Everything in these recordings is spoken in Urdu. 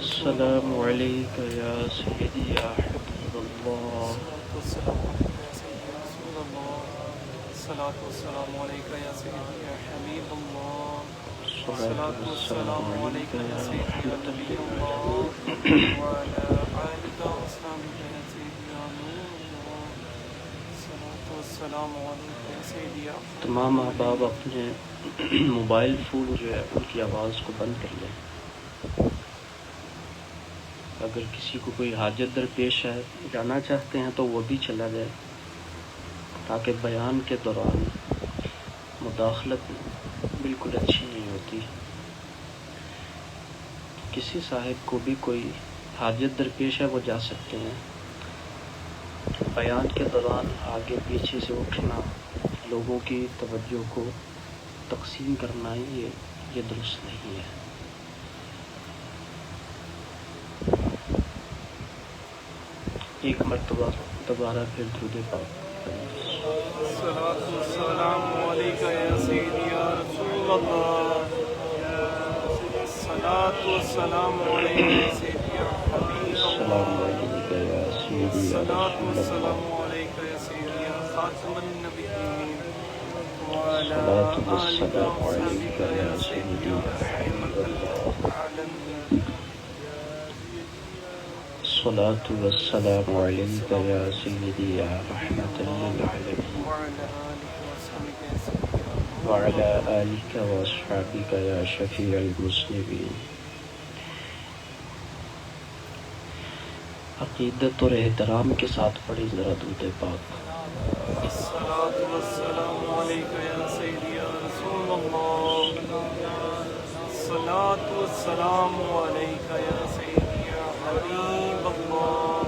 السلام علیکم یا سیدی یا حبیب اللہ. الصلاة والسلام عليك يا سيدي يا حبيب الله. الصلاة والسلام علیکم یا رحمت الله للعالمین. وعلى آلك وأصحابك يا سيدي يا نور الله. الصلاة والسلام عليك يا سيدي يا تمام احباب اپنے موبائل فون جو ہے ان کی آواز کو بند کر لیں. اگر کسی کو کوئی حاجت درپیش ہے جانا چاہتے ہیں تو وہ بھی چلا جائے تاکہ بیان کے دوران مداخلت بالکل اچھی نہیں ہوتی. کسی صاحب کو بھی کوئی حاجت درپیش ہے وہ جا سکتے ہیں. بیان کے دوران آگے پیچھے سے اٹھنا، لوگوں کی توجہ کو تقسیم کرنا یہ درست نہیں ہے. ایک مرتبہ دوبارہ پھر درود پاک. الصلاة والسلام عليك يا سيدي يا رسول الله. الصلاة والسلام عليك يا سيدي يا حبيب السلام الله. علیکم یا سیدی یا الصلاة رسول والسلام اللہ. عليك يا سيدي يا خاتم النبيين وعلى الصلاة آلك والسلام وصحبك علیکم يا یا سيدي سیدی يا یا حبیب رحمة اللہ. للعالمين. الصلاة والسلام علیکم یا سیدی یا رحمت للعالمین. وعلى آلك وصحبك يا سيدي يا نور وعلى آلك وأصحابك يا شفيع المذنبين. عقیدت اور احترام کے ساتھ پڑھی ذرا درود پاک. الصلاة والسلام عليك يا سيدي يا رسول الله. الصلاة والسلام عليك يا سيدي يا حبيب الله.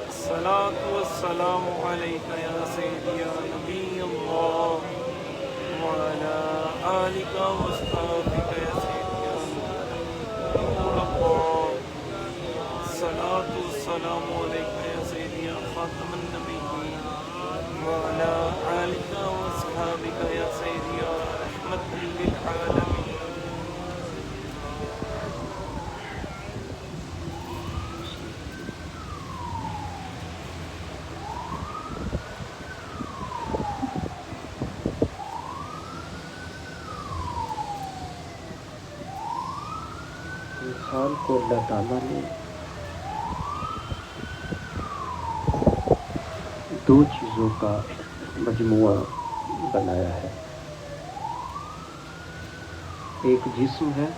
الصلاة والسلام عليك يا سيدي يا نبي الله وعلى آلك وأصحابك يا سيدي يا نور الله. الصلاة والسلام عليك يا سيدي يا خاتم النبيين وعلى آلك وأصحابك يا سيدي يا رحمة للعالمين. انسان کو اللہ تعالیٰ نے دو چیزوں کا مجموعہ بنایا ہے. ایک جسم ہے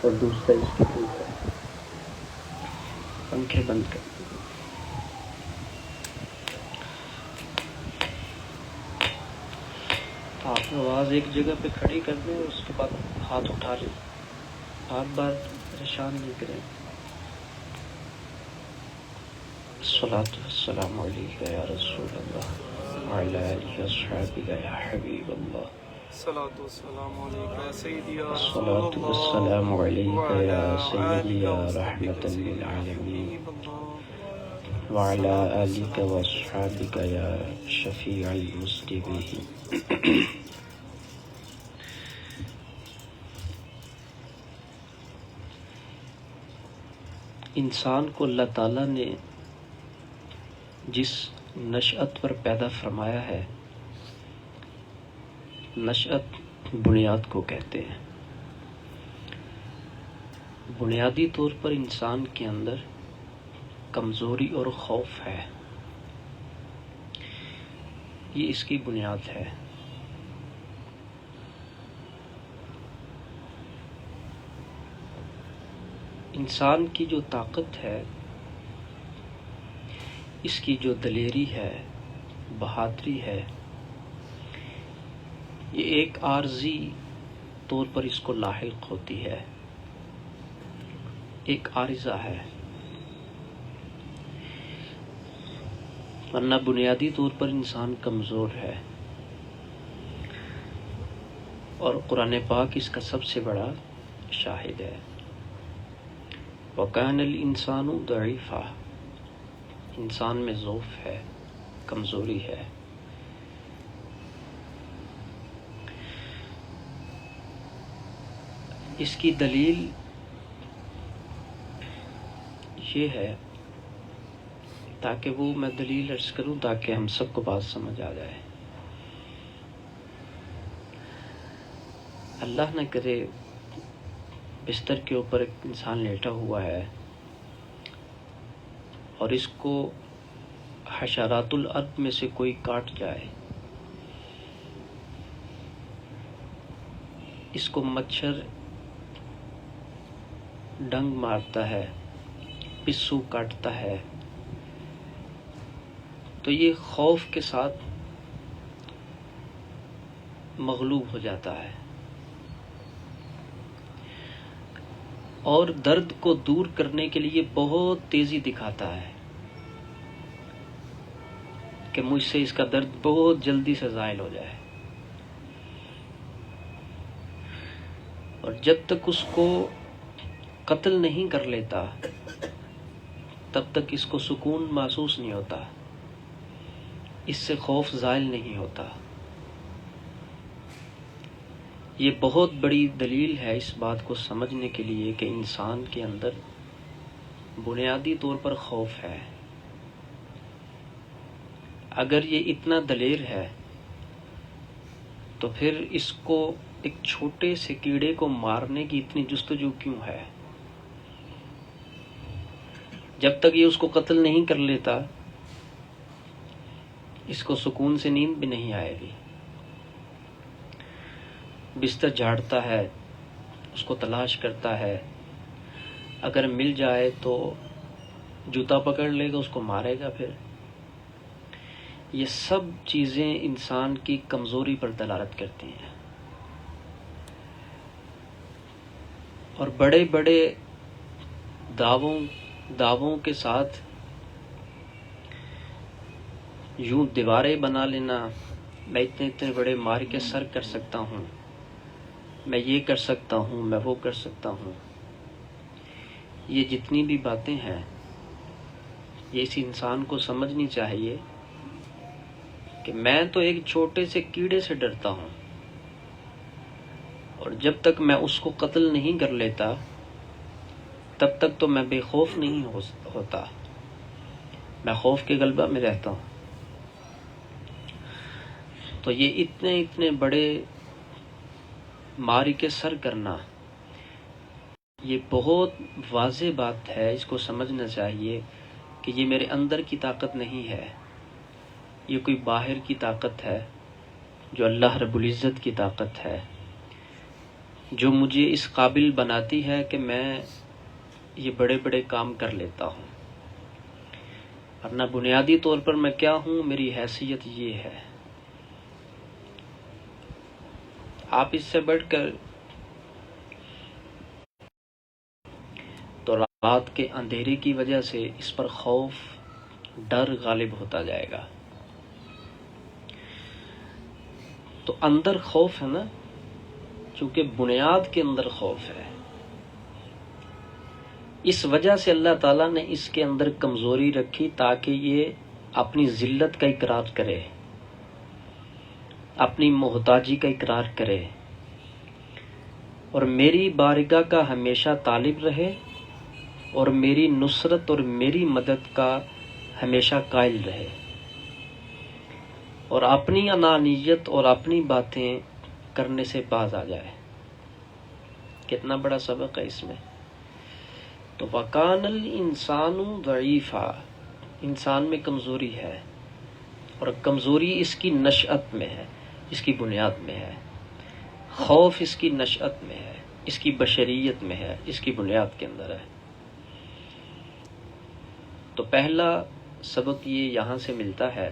اور دوسرا اس کی روح ہے. پنکھے بند کر. آپ آواز ایک جگہ پہ کھڑی کر دیں، اس کے بعد ہاتھ اٹھا لیں. بار بار پریشان نہیں کریں. الصلاة والسلام علیکم یا رسول اللہ وعلی آلہ وصحبہ یا حبیب اللہ. الصلاة والسلام عليك يا سيدي يا رسول الصلاة الله والسلام علیکم وعلى یا سیدی آلك یا وصحبك رحمت يا سيدي يا للعالمین. حبيب الله. وعلى آلك وأصحابك يا شفيع المذنبين. انسان کو اللہ تعالیٰ نے جس نشأت پر پیدا فرمایا ہے، نشأت بنیاد کو کہتے ہیں. بنیادی طور پر انسان کے اندر کمزوری اور خوف ہے، یہ اس کی بنیاد ہے. انسان کی جو طاقت ہے، اس کی جو دلیری ہے، بہادری ہے، یہ ایک عارضی طور پر اس کو لاحق ہوتی ہے، ایک عارضہ ہے. ورنہ بنیادی طور پر انسان کمزور ہے، اور قرآن پاک اس کا سب سے بڑا شاہد ہے. وَكَانَ الْإِنسَانُ ضَعِيفًا، انسان میں ضعف ہے، کمزوری ہے. اس کی دلیل یہ ہے، تاکہ وہ میں دلیل عرض کروں تاکہ ہم سب کو بات سمجھ آ جائے. اللہ نہ کرے بستر کے اوپر ایک انسان لیٹا ہوا ہے اور اس کو حشرات الارض میں سے کوئی کاٹ جائے، اس کو مچھر ڈنگ مارتا ہے، پسو کاٹتا ہے، تو یہ خوف کے ساتھ مغلوب ہو جاتا ہے، اور درد کو دور کرنے کے لیے بہت تیزی دکھاتا ہے کہ مجھ سے اس کا درد بہت جلدی سے زائل ہو جائے. اور جب تک اس کو قتل نہیں کر لیتا تب تک اس کو سکون محسوس نہیں ہوتا، اس سے خوف زائل نہیں ہوتا. یہ بہت بڑی دلیل ہے اس بات کو سمجھنے کے لیے کہ انسان کے اندر بنیادی طور پر خوف ہے. اگر یہ اتنا دلیر ہے تو پھر اس کو ایک چھوٹے سے کیڑے کو مارنے کی اتنی جستجو کیوں ہے؟ جب تک یہ اس کو قتل نہیں کر لیتا اس کو سکون سے نیند بھی نہیں آئے گی. بستر جھاڑتا ہے، اس کو تلاش کرتا ہے، اگر مل جائے تو جوتا پکڑ لے گا، اس کو مارے گا. پھر یہ سب چیزیں انسان کی کمزوری پر دلالت کرتی ہیں. اور بڑے بڑے دعووں کے ساتھ یوں دیواریں بنا لینا، میں اتنے بڑے مار کے سر کر سکتا ہوں، میں یہ کر سکتا ہوں، میں وہ کر سکتا ہوں. یہ جتنی بھی باتیں ہیں یہ اس انسان کو سمجھنی چاہیے کہ میں تو ایک چھوٹے سے کیڑے سے ڈرتا ہوں، اور جب تک میں اس کو قتل نہیں کر لیتا تب تک تو میں بے خوف نہیں ہوتا، میں خوف کے غلبہ میں رہتا ہوں. تو یہ اتنے بڑے ماری کے سر کرنا یہ بہت واضح بات ہے. اس کو سمجھنا چاہیے کہ یہ میرے اندر کی طاقت نہیں ہے، یہ کوئی باہر کی طاقت ہے جو اللہ رب العزت کی طاقت ہے، جو مجھے اس قابل بناتی ہے کہ میں یہ بڑے بڑے کام کر لیتا ہوں. ورنہ بنیادی طور پر میں کیا ہوں، میری حیثیت یہ ہے. آپ اس سے بڑھ کر تو رات کے اندھیرے کی وجہ سے اس پر خوف، ڈر غالب ہوتا جائے گا. تو اندر خوف ہے نا، چونکہ بنیاد کے اندر خوف ہے، اس وجہ سے اللہ تعالیٰ نے اس کے اندر کمزوری رکھی تاکہ یہ اپنی ذلت کا اقرار کرے، اپنی محتاجی کا اقرار کرے، اور میری بارگاہ کا ہمیشہ طالب رہے، اور میری نصرت اور میری مدد کا ہمیشہ قائل رہے، اور اپنی انانیت اور اپنی باتیں کرنے سے باز آ جائے۔ کتنا بڑا سبق ہے اس میں۔ تو وَكَانَ الْإِنسَانُ ضَعِيفًا، انسان میں کمزوری ہے، اور کمزوری اس کی نشأت میں ہے، اس کی بنیاد میں ہے۔ خوف اس کی نشأت میں ہے، اس کی بشریت میں ہے، اس کی بنیاد کے اندر ہے۔ تو پہلا سبق یہ یہاں سے ملتا ہے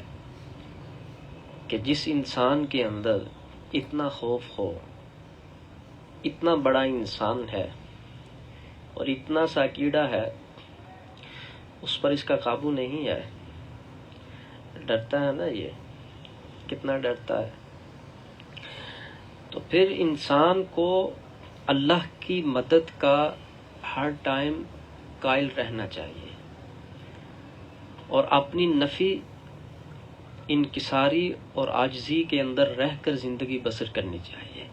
کہ جس انسان کے اندر اتنا خوف ہو، اتنا بڑا انسان ہے اور اتنا سا کیڑا ہے، اس پر اس کا قابو نہیں ہے، ڈرتا ہے نا، یہ کتنا ڈرتا ہے۔ تو پھر انسان کو اللہ کی مدد کا ہر ٹائم قائل رہنا چاہیے، اور اپنی نفی انکساری اور عاجزی کے اندر رہ کر زندگی بسر کرنی چاہیے۔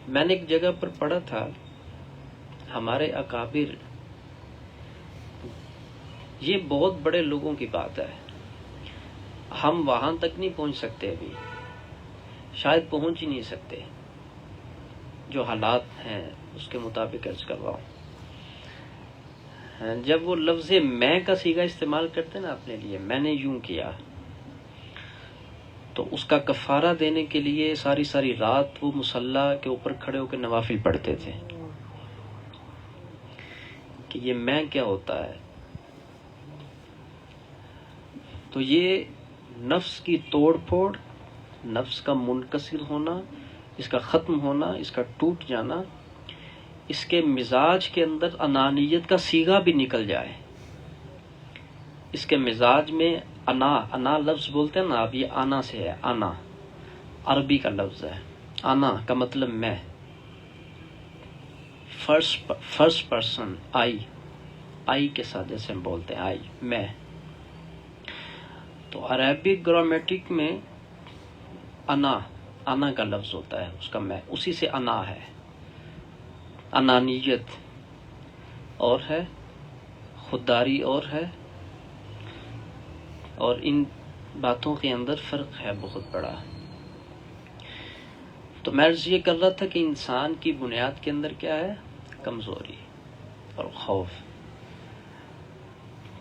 میں نے ایک جگہ پر پڑھا تھا، ہمارے اکابر، یہ بہت بڑے لوگوں کی بات ہے، ہم وہاں تک نہیں پہنچ سکتے، ابھی شاید پہنچ ہی نہیں سکتے، جو حالات ہیں اس کے مطابق عرض کر رہا ہوں۔ جب وہ لفظ میں کا صیغہ استعمال کرتے نا اپنے لیے، میں نے یوں کیا، تو اس کا کفارہ دینے کے لیے ساری رات وہ مصلی کے اوپر کھڑے ہو کے نوافل پڑھتے تھے کہ یہ میں کیا ہوتا ہے۔ تو یہ نفس کی توڑ پھوڑ، نفس کا منکسر ہونا، اس کا ختم ہونا، اس کا ٹوٹ جانا، اس کے مزاج کے اندر انانیت کا صیغہ بھی نکل جائے، اس کے مزاج میں انا لفظ بولتے ہیں نا آپ، یہ آنا سے ہے، آنا عربی کا لفظ ہے، آنا کا مطلب میں، فرسٹ پرسن، آئی کے ساتھ جیسے ہم بولتے ہیں، آئی، میں۔ تو عربک گرامیٹک میں انا کا لفظ ہوتا ہے، اس کا میں، اسی سے انا ہے، انانیت اور ہے، خودداری اور ہے، اور ان باتوں کے اندر فرق ہے بہت بڑا۔ تو میں عرض یہ کر رہا تھا کہ انسان کی بنیاد کے اندر کیا ہے؟ کمزوری اور خوف،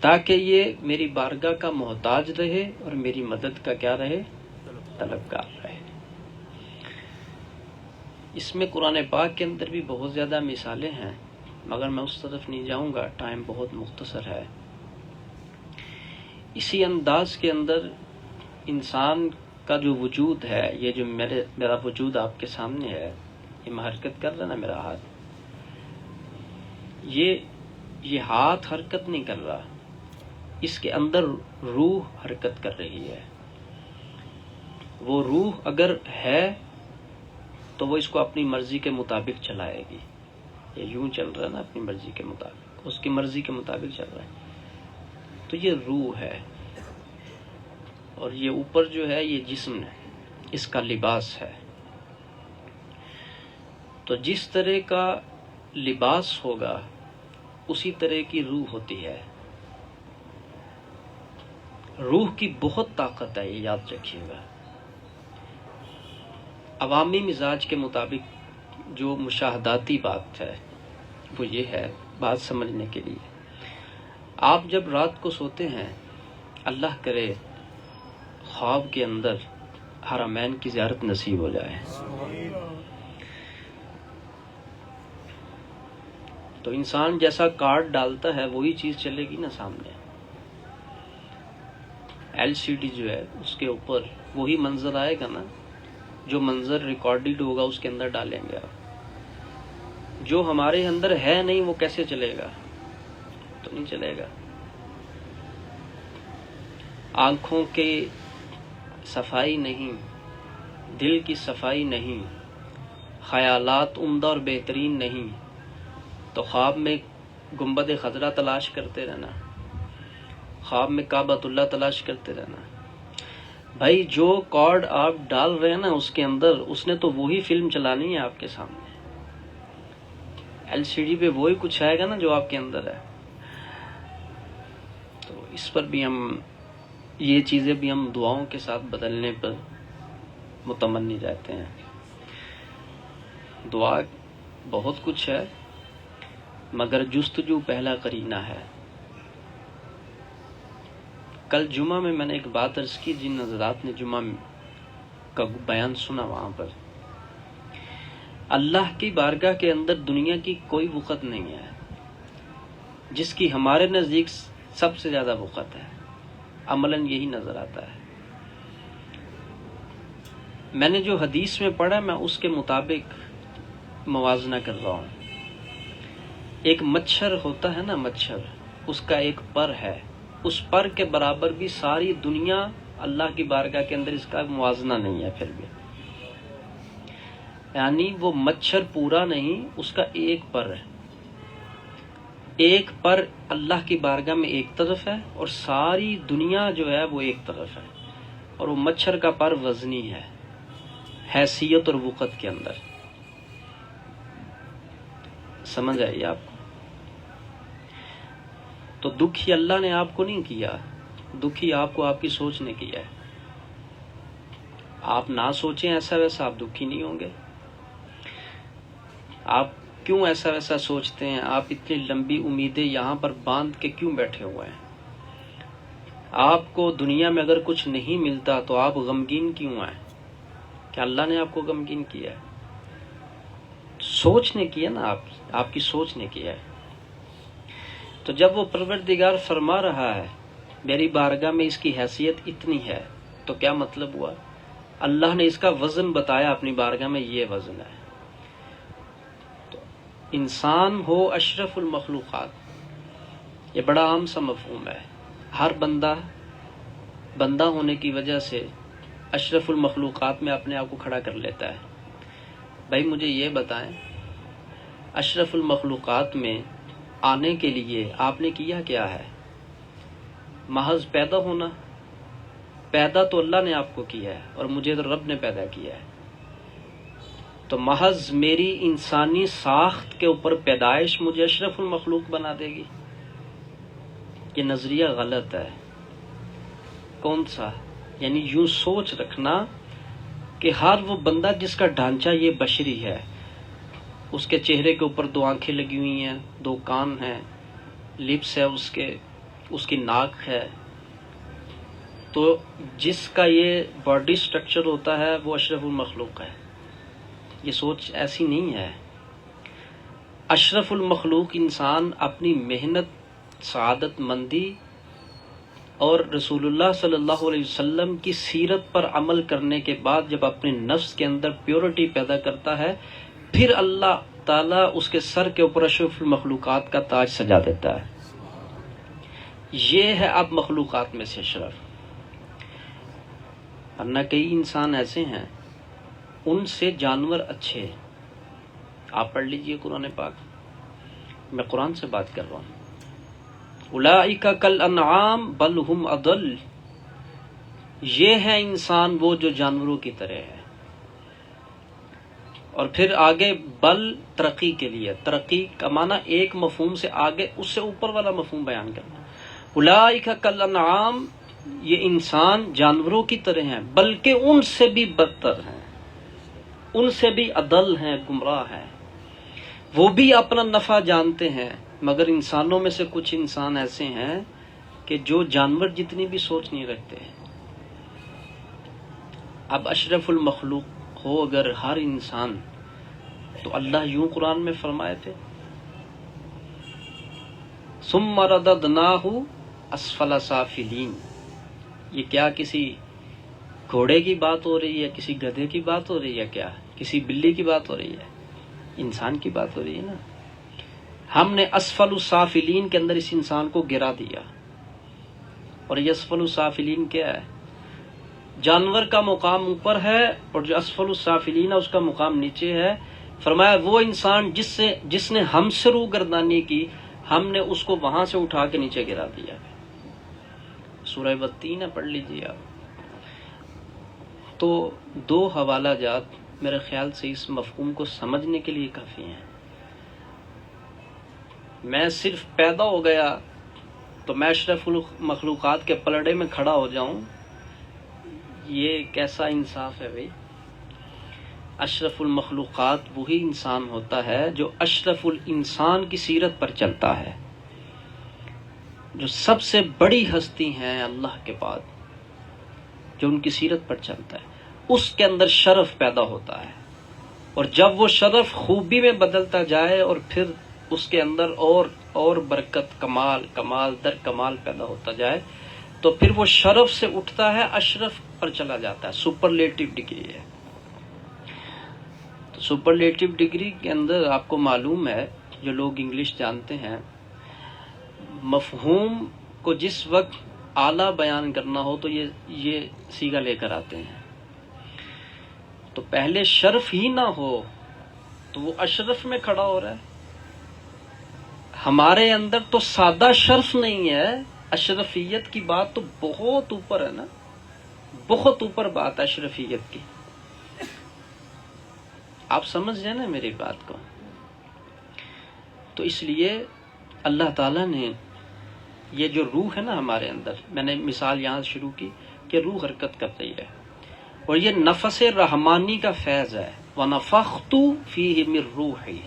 تاکہ یہ میری بارگاہ کا محتاج رہے اور میری مدد کا کیا رہے؟ طلبگار رہے۔ اس میں قرآن پاک کے اندر بھی بہت زیادہ مثالیں ہیں، مگر میں اس طرف نہیں جاؤں گا، ٹائم بہت مختصر ہے۔ اسی انداز کے اندر انسان کا جو وجود ہے، یہ جو میرا وجود آپ کے سامنے ہے، یہ میں حرکت کر رہا نا میرا ہاتھ، یہ ہاتھ حرکت نہیں کر رہا، اس کے اندر روح حرکت کر رہی ہے۔ وہ روح اگر ہے تو وہ اس کو اپنی مرضی کے مطابق چلائے گی۔ یہ یوں چل رہا ہے نا اپنی مرضی کے مطابق، اس کی مرضی کے مطابق چل رہا ہے، تو یہ روح ہے، اور یہ اوپر جو ہے یہ جسم ہے، اس کا لباس ہے۔ تو جس طرح کا لباس ہوگا اسی طرح کی روح ہوتی ہے۔ روح کی بہت طاقت ہے، یہ یاد رکھیے گا۔ عوامی مزاج کے مطابق جو مشاہداتی بات ہے وہ یہ ہے، بات سمجھنے کے لیے، آپ جب رات کو سوتے ہیں، اللہ کرے خواب کے اندر حرمین کی زیارت نصیب ہو جائے، تو انسان جیسا کارڈ ڈالتا ہے وہی چیز چلے گی نا سامنے، LCD جو ہے اس کے اوپر وہی منظر آئے گا نا، جو منظر ریکارڈڈ ہوگا اس کے اندر ڈالیں گے آپ۔ جو ہمارے اندر ہے نہیں وہ کیسے چلے گا؟ تو نہیں چلے گا۔ آنکھوں کی صفائی نہیں، دل کی صفائی نہیں، خیالات عمدہ اور بہترین نہیں، تو خواب میں گنبد خضرا تلاش کرتے رہنا، خواب میں کعبۃ اللہ تلاش کرتے رہنا. بھائی جو کارڈ آپ ڈال رہے ہیں نا اس کے اندر، اس نے تو وہی فلم چلانی ہے آپ کے سامنے. LCD پہ وہی کچھ آئے گا نا جو آپ کے اندر ہے. تو اس پر بھی یہ چیزیں بھی ہم دعاؤں کے ساتھ بدلنے پر متمنی رہتے ہیں. دعا بہت کچھ ہے مگر جستجو پہلا قرینہ ہے. کل جمعہ میں نے ایک بات عرض کی، جن حضرات نے جمعہ کا بیان سنا وہاں پر، اللہ کی بارگاہ کے اندر دنیا کی کوئی وقت نہیں ہے جس کی ہمارے نزدیک سب سے زیادہ وقت ہے. عملاً یہی نظر آتا ہے. میں نے جو حدیث میں پڑھا میں اس کے مطابق موازنہ کر رہا ہوں. ایک مچھر ہوتا ہے نا، مچھر، اس کا ایک پر ہے، اس پر کے برابر بھی ساری دنیا اللہ کی بارگاہ کے اندر اس کا موازنہ نہیں ہے. پھر بھی یعنی وہ مچھر پورا نہیں، اس کا ایک پر ہے. ایک پر اللہ کی بارگاہ میں ایک طرف ہے اور ساری دنیا جو ہے وہ ایک طرف ہے. اور وہ مچھر کا پر وزنی ہے حیثیت اور وقت کے اندر. سمجھ آئیے آپ کو؟ تو دکھی اللہ نے آپ کو نہیں کیا، دکھی آپ کو آپ کی سوچ نے کیا ہے. آپ نہ سوچیں ایسا ویسا، آپ دکھی نہیں ہوں گے. آپ کیوں ایسا ویسا سوچتے ہیں؟ آپ اتنی لمبی امیدیں یہاں پر باندھ کے کیوں بیٹھے ہوئے ہیں؟ آپ کو دنیا میں اگر کچھ نہیں ملتا تو آپ غمگین کیوں ہیں؟ کہ اللہ نے آپ کو غمگین کیا ہے؟ سوچ نے کیا نا، آپ کی سوچ نے کیا ہے. تو جب وہ پروردگار فرما رہا ہے میری بارگاہ میں اس کی حیثیت اتنی ہے، تو کیا مطلب ہوا؟ اللہ نے اس کا وزن بتایا، اپنی بارگاہ میں یہ وزن ہے. تو انسان ہو اشرف المخلوقات، یہ بڑا عام سا مفہوم ہے. ہر بندہ ہونے کی وجہ سے اشرف المخلوقات میں اپنے آپ کو کھڑا کر لیتا ہے. بھائی مجھے یہ بتائیں، اشرف المخلوقات میں آنے کے لیے آپ نے کیا کیا ہے؟ محض پیدا ہونا. پیدا تو اللہ نے آپ کو کیا ہے اور مجھے تو رب نے پیدا کیا ہے. تو محض میری انسانی ساخت کے اوپر پیدائش مجھے اشرف المخلوق بنا دے گی؟ یہ نظریہ غلط ہے. کون سا؟ یعنی یوں سوچ رکھنا کہ ہر وہ بندہ جس کا ڈھانچہ یہ بشری ہے، اس کے چہرے کے اوپر 2 آنکھیں لگی ہوئی ہیں، 2 کان ہیں، لپس ہے اس کی ناک ہے، تو جس کا یہ باڈی سٹرکچر ہوتا ہے وہ اشرف المخلوق ہے. یہ سوچ ایسی نہیں ہے. اشرف المخلوق انسان اپنی محنت، سعادت مندی اور رسول اللہ صلی اللہ علیہ وسلم کی سیرت پر عمل کرنے کے بعد جب اپنے نفس کے اندر پیورٹی پیدا کرتا ہے، پھر اللہ تعالیٰ اس کے سر کے اوپر اشرف المخلوقات کا تاج سجا دیتا ہے. یہ ہے اب مخلوقات میں سے اشرف. ورنہ کئی انسان ایسے ہیں ان سے جانور اچھے. آپ پڑھ لیجئے قرآن پاک، میں قرآن سے بات کر رہا ہوں. اولئک کالانعام بل ہم اضل، یہ ہے انسان وہ جو جانوروں کی طرح ہے. اور پھر آگے بل ترقی کے لیے، ترقی کا معنی ایک مفہوم سے آگے اس سے اوپر والا مفہوم بیان کرنا. اولئک کالانعام، یہ انسان جانوروں کی طرح ہیں بلکہ ان سے بھی بدتر ہیں، ان سے بھی اضل ہیں، گمراہ ہیں. وہ بھی اپنا نفع جانتے ہیں، مگر انسانوں میں سے کچھ انسان ایسے ہیں کہ جو جانور جتنی بھی سوچ نہیں رکھتے ہیں. اب اشرف المخلوق ہو اگر ہر انسان، تو اللہ یوں قرآن میں فرمائے تھے ثم رددناہ اسفل سافلین. یہ کیا کسی گھوڑے کی بات ہو رہی ہے، کسی گدھے کی بات ہو رہی ہے، کیا کسی بلی کی بات ہو رہی ہے؟ انسان کی بات ہو رہی ہے نا. ہم نے اسفل السافلین کے اندر اس انسان کو گرا دیا. اور یہ اسفل السافلین کیا ہے؟ جانور کا مقام اوپر ہے اور جو اسفل السافلین ہے اس کا مقام نیچے ہے. فرمایا وہ انسان جس نے ہم سے روح گردانی کی، ہم نے اس کو وہاں سے اٹھا کے نیچے گرا دیا. سورہ والتین پڑھ لیجیے آپ. تو دو حوالہ جات میرے خیال سے اس مفہوم کو سمجھنے کے لیے کافی ہیں. میں صرف پیدا ہو گیا تو میں اشرف المخلوقات کے پلڑے میں کھڑا ہو جاؤں، یہ کیسا انصاف ہے بھائی؟ اشرف المخلوقات وہی انسان ہوتا ہے جو اشرف الانسان کی سیرت پر چلتا ہے، جو سب سے بڑی ہستی ہیں اللہ کے بعد، جو ان کی سیرت پر چلتا ہے، اس کے اندر شرف پیدا ہوتا ہے. اور جب وہ شرف خوبی میں بدلتا جائے اور پھر اس کے اندر اور برکت، کمال در کمال پیدا ہوتا جائے، تو پھر وہ شرف سے اٹھتا ہے، اشرف پر چلا جاتا ہے. سپرلیٹو ڈگری ہے. تو سپرلیٹو ڈگری کے اندر آپ کو معلوم ہے، جو لوگ انگلش جانتے ہیں، مفہوم کو جس وقت اعلیٰ بیان کرنا ہو تو یہ صیغہ لے کر آتے ہیں. تو پہلے شرف ہی نہ ہو تو وہ اشرف میں کھڑا ہو رہا ہے. ہمارے اندر تو سادہ شرف نہیں ہے، اشرفیت کی بات تو بہت اوپر ہے نا، بہت اوپر بات ہے اشرفیت کی. آپ سمجھ جائیں نا میری بات کو. تو اس لیے اللہ تعالیٰ نے یہ جو روح ہے نا ہمارے اندر، میں نے مثال یہاں شروع کی کہ روح حرکت کر رہی ہے، اور یہ نفس رحمانی کا فیض ہے. وَنَفَخْتُ فِيهِ مِن رُوحِي.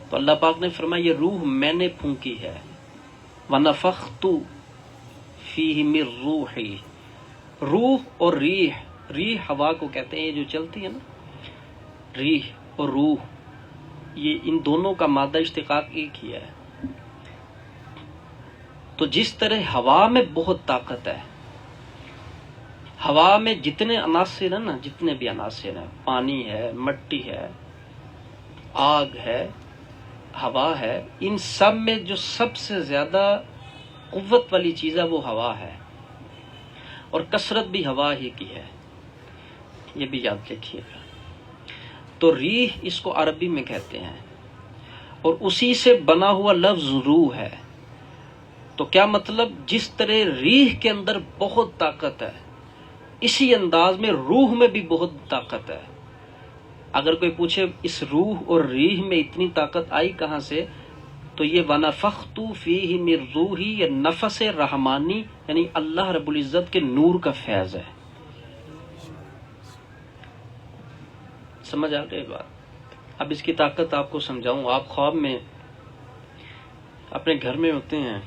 تو اللہ پاک نے فرمایا یہ روح میں نے پھونکی ہے. وَنَفَخْتُ فِيهِ مِن رُوحِي. روح اور ریح ہوا کو کہتے ہیں، یہ جو چلتی ہے نا، ریح اور روح، یہ ان دونوں کا مادہ اشتقاق ایک ہی ہے. تو جس طرح ہوا میں بہت طاقت ہے، ہوا میں جتنے عناصر ہیں نا، جتنے بھی عناصر ہیں، پانی ہے، مٹی ہے، آگ ہے، ہوا ہے، ان سب میں جو سب سے زیادہ قوت والی چیز ہے وہ ہوا ہے، اور کثرت بھی ہوا ہی کی ہے. یہ بھی یاد رکھیے گا. تو ریح اس کو عربی میں کہتے ہیں، اور اسی سے بنا ہوا لفظ روح ہے. تو کیا مطلب؟ جس طرح ریح کے اندر بہت طاقت ہے، اسی انداز میں روح میں بھی بہت طاقت ہے. اگر کوئی پوچھے اس روح اور ریح میں اتنی طاقت آئی کہاں سے، تو یہ وَنَفَخْتُ فِيهِ مِن رُوحِي، یہ نفس رحمانی یعنی اللہ رب العزت کے نور کا فیض ہے. سمجھ آ گئی بات؟ اب اس کی طاقت آپ کو سمجھاؤں. آپ خواب میں اپنے گھر میں ہوتے ہیں،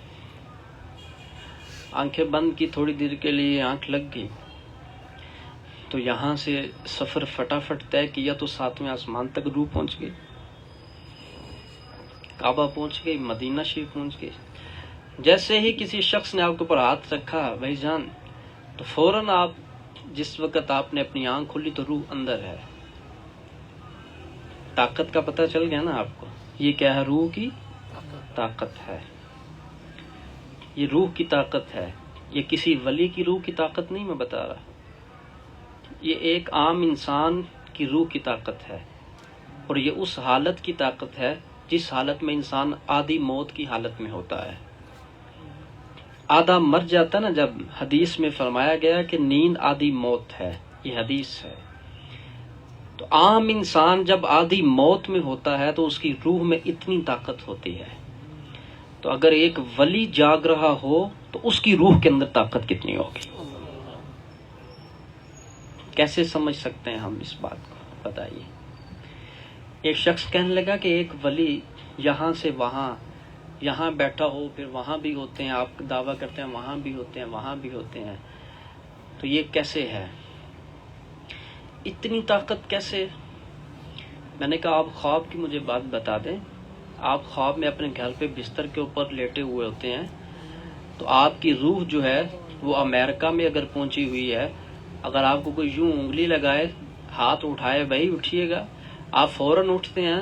آنکھیں بند کی، تھوڑی دیر کے لیے آنکھ لگ گئی، تو یہاں سے سفر فٹافٹ طے کیا تو 7ویں آسمان تک روح پہنچ گئی، کعبہ پہنچ گئی، مدینہ شریف پہنچ گئی. جیسے ہی کسی شخص نے آپ کے اوپر ہاتھ رکھا بھائی جان، تو فوراً آپ جس وقت آپ نے اپنی آنکھ کھولی تو روح اندر ہے. طاقت کا پتہ چل گیا نا آپ کو. یہ کیا ہے؟ روح کی طاقت ہے. یہ روح کی طاقت ہے. یہ کسی ولی کی روح کی طاقت نہیں میں بتا رہا، یہ ایک عام انسان کی روح کی طاقت ہے. اور یہ اس حالت کی طاقت ہے جس حالت میں انسان آدھی موت کی حالت میں ہوتا ہے. آدھا مر جاتا نا، جب حدیث میں فرمایا گیا کہ نیند آدھی موت ہے، یہ حدیث ہے. تو عام انسان جب آدھی موت میں ہوتا ہے تو اس کی روح میں اتنی طاقت ہوتی ہے. تو اگر ایک ولی جاگ رہا ہو تو اس کی روح کے اندر طاقت کتنی ہوگی؟ کیسے سمجھ سکتے ہیں ہم اس بات کو؟ بتائیے. ایک شخص کہنے لگا کہ ایک ولی یہاں سے وہاں، یہاں بیٹھا ہو پھر وہاں بھی ہوتے ہیں، آپ دعویٰ کرتے ہیں وہاں بھی ہوتے ہیں، وہاں بھی ہوتے ہیں، تو یہ کیسے ہے؟ اتنی طاقت کیسے؟ میں نے کہا آپ خواب کی مجھے بات بتا دیں. آپ خواب میں اپنے گھر پہ بستر کے اوپر لیٹے ہوئے ہوتے ہیں، تو آپ کی روح جو ہے وہ امریکہ میں اگر پہنچی ہوئی ہے، اگر آپ کو کوئی یوں انگلی لگائے، ہاتھ اٹھائے بھائی اٹھیے گا، آپ فوراً اٹھتے ہیں،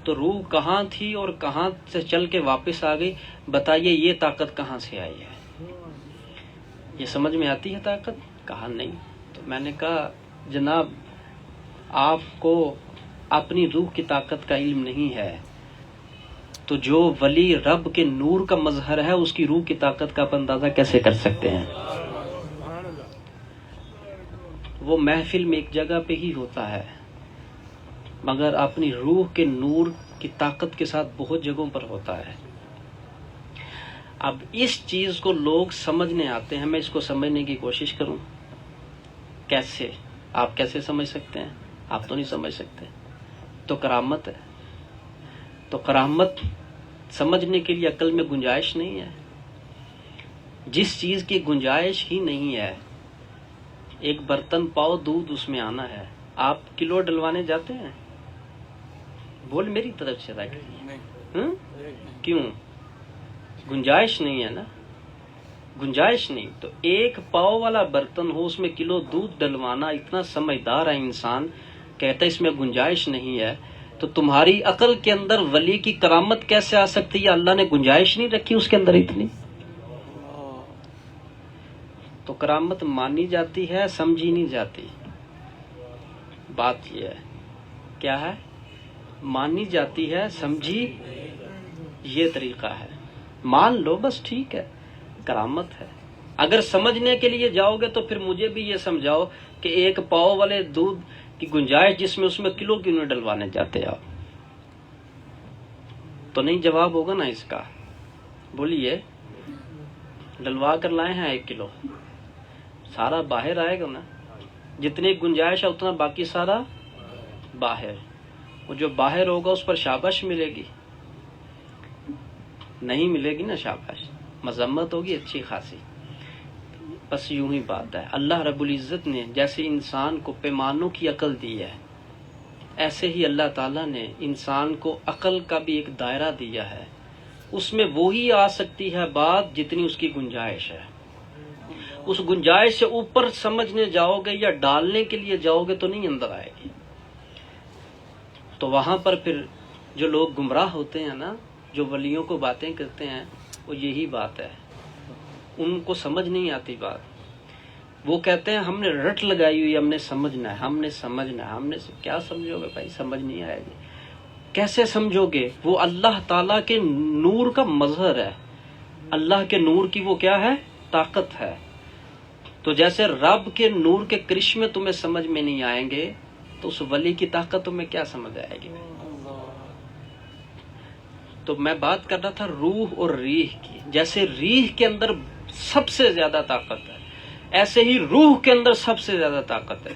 تو روح کہاں تھی اور کہاں سے چل کے واپس آ گئی؟ بتائیے یہ طاقت کہاں سے آئی ہے؟ یہ سمجھ میں آتی ہے طاقت؟ کہا نہیں. تو میں نے کہا جناب آپ کو اپنی روح کی طاقت کا علم نہیں ہے تو جو ولی رب کے نور کا مظہر ہے اس کی روح کی طاقت کا آپ اندازہ کیسے کر سکتے ہیں؟ وہ محفل میں ایک جگہ پہ ہی ہوتا ہے مگر اپنی روح کے نور کی طاقت کے ساتھ بہت جگہوں پر ہوتا ہے۔ اب اس چیز کو لوگ سمجھنے آتے ہیں، میں اس کو سمجھنے کی کوشش کروں، کیسے؟ آپ کیسے سمجھ سکتے ہیں؟ آپ تو نہیں سمجھ سکتے۔ تو کرامت ہے، تو کرامت سمجھنے کے لیے عقل میں گنجائش نہیں ہے۔ جس چیز کی گنجائش ہی نہیں ہے، ایک برتن پاؤ دودھ اس میں آنا ہے، آپ کلو ڈلوانے جاتے ہیں؟ بول میری طرف سے رکھ، کیوں؟ گنجائش نہیں ہے نا، گنجائش نہیں۔ تو ایک پاؤ والا برتن ہو اس میں کلو دودھ ڈلوانا، اتنا سمجھدار ہے انسان، کہتا ہے اس میں گنجائش نہیں ہے، تو تمہاری عقل کے اندر ولی کی کرامت کیسے آ سکتی ہے؟ اللہ نے گنجائش نہیں رکھی اس کے اندر اتنی۔ تو کرامت مانی جاتی ہے، سمجھی نہیں جاتی۔ بات یہ ہے، کیا ہے؟ مانی جاتی ہے، سمجھی، یہ طریقہ ہے۔ مان لو بس ٹھیک ہے، کرامت ہے۔ اگر سمجھنے کے لیے جاؤ گے تو پھر مجھے بھی یہ سمجھاؤ کہ ایک پاؤ والے دودھ کی گنجائش جس میں اس میں کلو کیوں نہیں ڈلوانے جاتے آپ؟ تو نہیں جواب ہوگا نا اس کا۔ بولیے، ڈلوا کر لائے ہیں 1 کلو، سارا باہر آئے گا نا، جتنی گنجائش ہے اتنا باقی سارا باہر۔ وہ جو باہر ہوگا اس پر شاباش ملے گی؟ نہیں ملے گی نا شاباش، مذمت ہوگی اچھی خاصی۔ بس یوں ہی بات ہے، اللہ رب العزت نے جیسے انسان کو پیمانوں کی عقل دی ہے، ایسے ہی اللہ تعالیٰ نے انسان کو عقل کا بھی ایک دائرہ دیا ہے، اس میں وہی آ سکتی ہے بات جتنی اس کی گنجائش ہے۔ اس گنجائش سے اوپر سمجھنے جاؤ گے یا ڈالنے کے لیے جاؤ گے تو نہیں اندر آئے گی۔ تو وہاں پر پھر جو لوگ گمراہ ہوتے ہیں نا، جو ولیوں کو باتیں کرتے ہیں، وہ یہی بات ہے، ان کو سمجھ نہیں آتی بات۔ وہ کہتے ہیں ہم نے رٹ لگائی ہوئی، ہم نے سمجھنا ہے، ہم نے سمجھنا ہے، ہم نے کیا سمجھو گے بھائی؟ سمجھ نہیں آئے گی۔ کیسے سمجھو گے؟ وہ اللہ تعالیٰ کے نور کا مظہر ہے، اللہ کے نور کی وہ کیا ہے؟ طاقت ہے۔ تو جیسے رب کے نور کے کرشمے تمہیں سمجھ میں نہیں آئیں گے تو اس ولی کی طاقت تمہیں کیا سمجھ آئے گی؟ تو میں بات کر رہا تھا روح اور ریح کی۔ جیسے ریح کے اندر سب سے زیادہ طاقت ہے، ایسے ہی روح کے اندر سب سے زیادہ طاقت ہے۔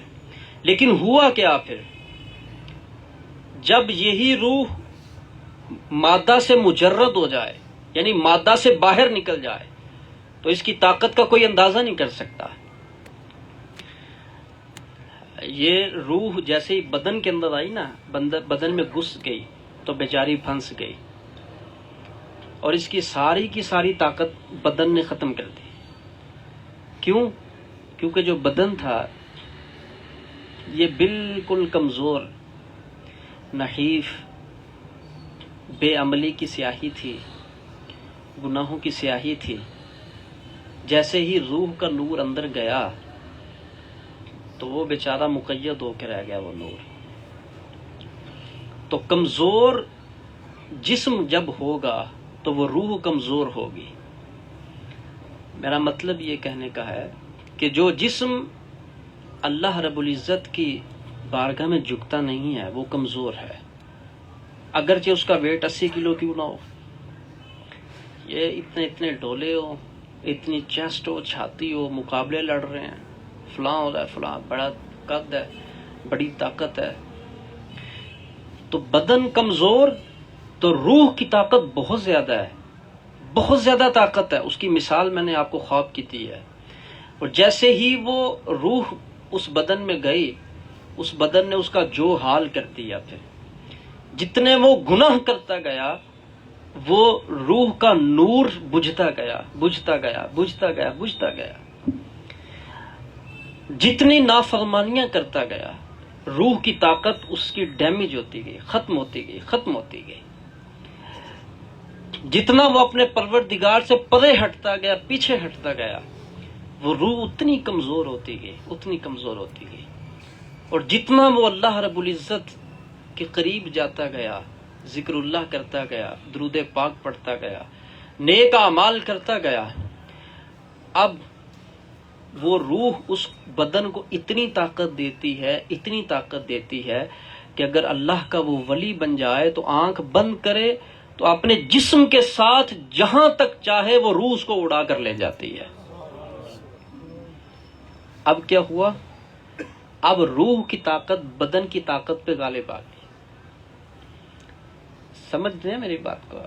لیکن ہوا کیا پھر؟ جب یہی روح مادہ سے مجرد ہو جائے، یعنی مادہ سے باہر نکل جائے، تو اس کی طاقت کا کوئی اندازہ نہیں کر سکتا۔ یہ روح جیسے ہی بدن کے اندر آئی نا، بدن میں گھس گئی تو بیچاری پھنس گئی، اور اس کی ساری طاقت بدن نے ختم کر دی۔ کیوں؟ کیونکہ جو بدن تھا یہ بالکل کمزور، نحیف، بے عملی کی سیاہی تھی، گناہوں کی سیاہی تھی۔ جیسے ہی روح کا نور اندر گیا تو وہ بیچارہ مقید ہو کے رہ گیا وہ نور۔ تو کمزور جسم جب ہوگا تو وہ روح کمزور ہوگی۔ میرا مطلب یہ کہنے کا ہے کہ جو جسم اللہ رب العزت کی بارگاہ میں جھکتا نہیں ہے وہ کمزور ہے، اگرچہ اس کا ویٹ 80 کلو کیوں نہ ہو۔ یہ اتنے ڈولے ہو، اتنی چیسٹ ہو، چھاتی ہو، مقابلے لڑ رہے ہیں، فلاں ہو رہا ہے، فلاں بڑا قد ہے، بڑی طاقت ہے۔ تو بدن کمزور تو روح کی طاقت بہت زیادہ ہے، بہت زیادہ طاقت ہے۔ اس کی مثال میں نے آپ کو خواب کی دی ہے۔ اور جیسے ہی وہ روح اس بدن میں گئی، اس بدن نے اس کا جو حال کر دیا۔ پھر جتنے وہ گناہ کرتا گیا وہ روح کا نور بجھتا گیا، بجھتا گیا، بجھتا گیا، بجھتا گیا۔ جتنی نافرمانیاں کرتا گیا روح کی طاقت اس کی ڈیمیج ہوتی گئی، ختم ہوتی گئی، ختم ہوتی گئی۔ جتنا وہ اپنے پروردگار سے پرے ہٹتا گیا، پیچھے ہٹتا گیا، وہ روح اتنی کمزور ہوتی گئی، اتنی کمزور ہوتی گئی۔ اور جتنا وہ اللہ رب العزت کے قریب جاتا گیا، ذکر اللہ کرتا گیا، درود پاک پڑھتا گیا، نیک اعمال کرتا گیا، اب وہ روح اس بدن کو اتنی طاقت دیتی ہے کہ اگر اللہ کا وہ ولی بن جائے تو آنکھ بند کرے تو اپنے جسم کے ساتھ جہاں تک چاہے وہ روح اس کو اڑا کر لے جاتی ہے۔ اب کیا ہوا؟ اب روح کی طاقت بدن کی طاقت پہ غالب آ گئی۔ سمجھ رہے ہیں میری بات کو؟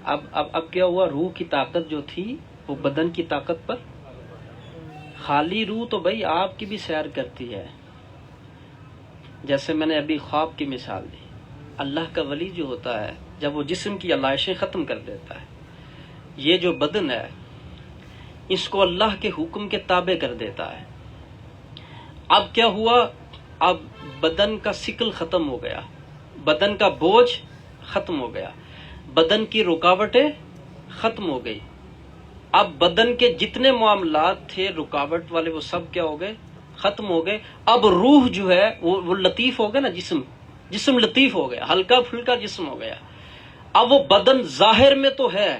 اب کیا ہوا؟ روح کی طاقت جو تھی وہ بدن کی طاقت پر، خالی روح تو بھائی آپ کی بھی سیر کرتی ہے، جیسے میں نے ابھی خواب کی مثال دی۔ اللہ کا ولی جو ہوتا ہے جب وہ جسم کی علائشیں ختم کر دیتا ہے، یہ جو بدن ہے اس کو اللہ کے حکم کے تابع کر دیتا ہے۔ اب کیا ہوا؟ اب بدن کا ثقل ختم ہو گیا، بدن کا بوجھ ختم ہو گیا، بدن کی رکاوٹیں ختم ہو گئی۔ اب بدن کے جتنے معاملات تھے رکاوٹ والے وہ سب کیا ہو گئے؟ ختم ہو گئے۔ اب روح جو ہے وہ لطیف ہو گیا نا، جسم لطیف ہو گیا، ہلکا پھلکا جسم ہو گیا۔ اب وہ بدن ظاہر میں تو ہے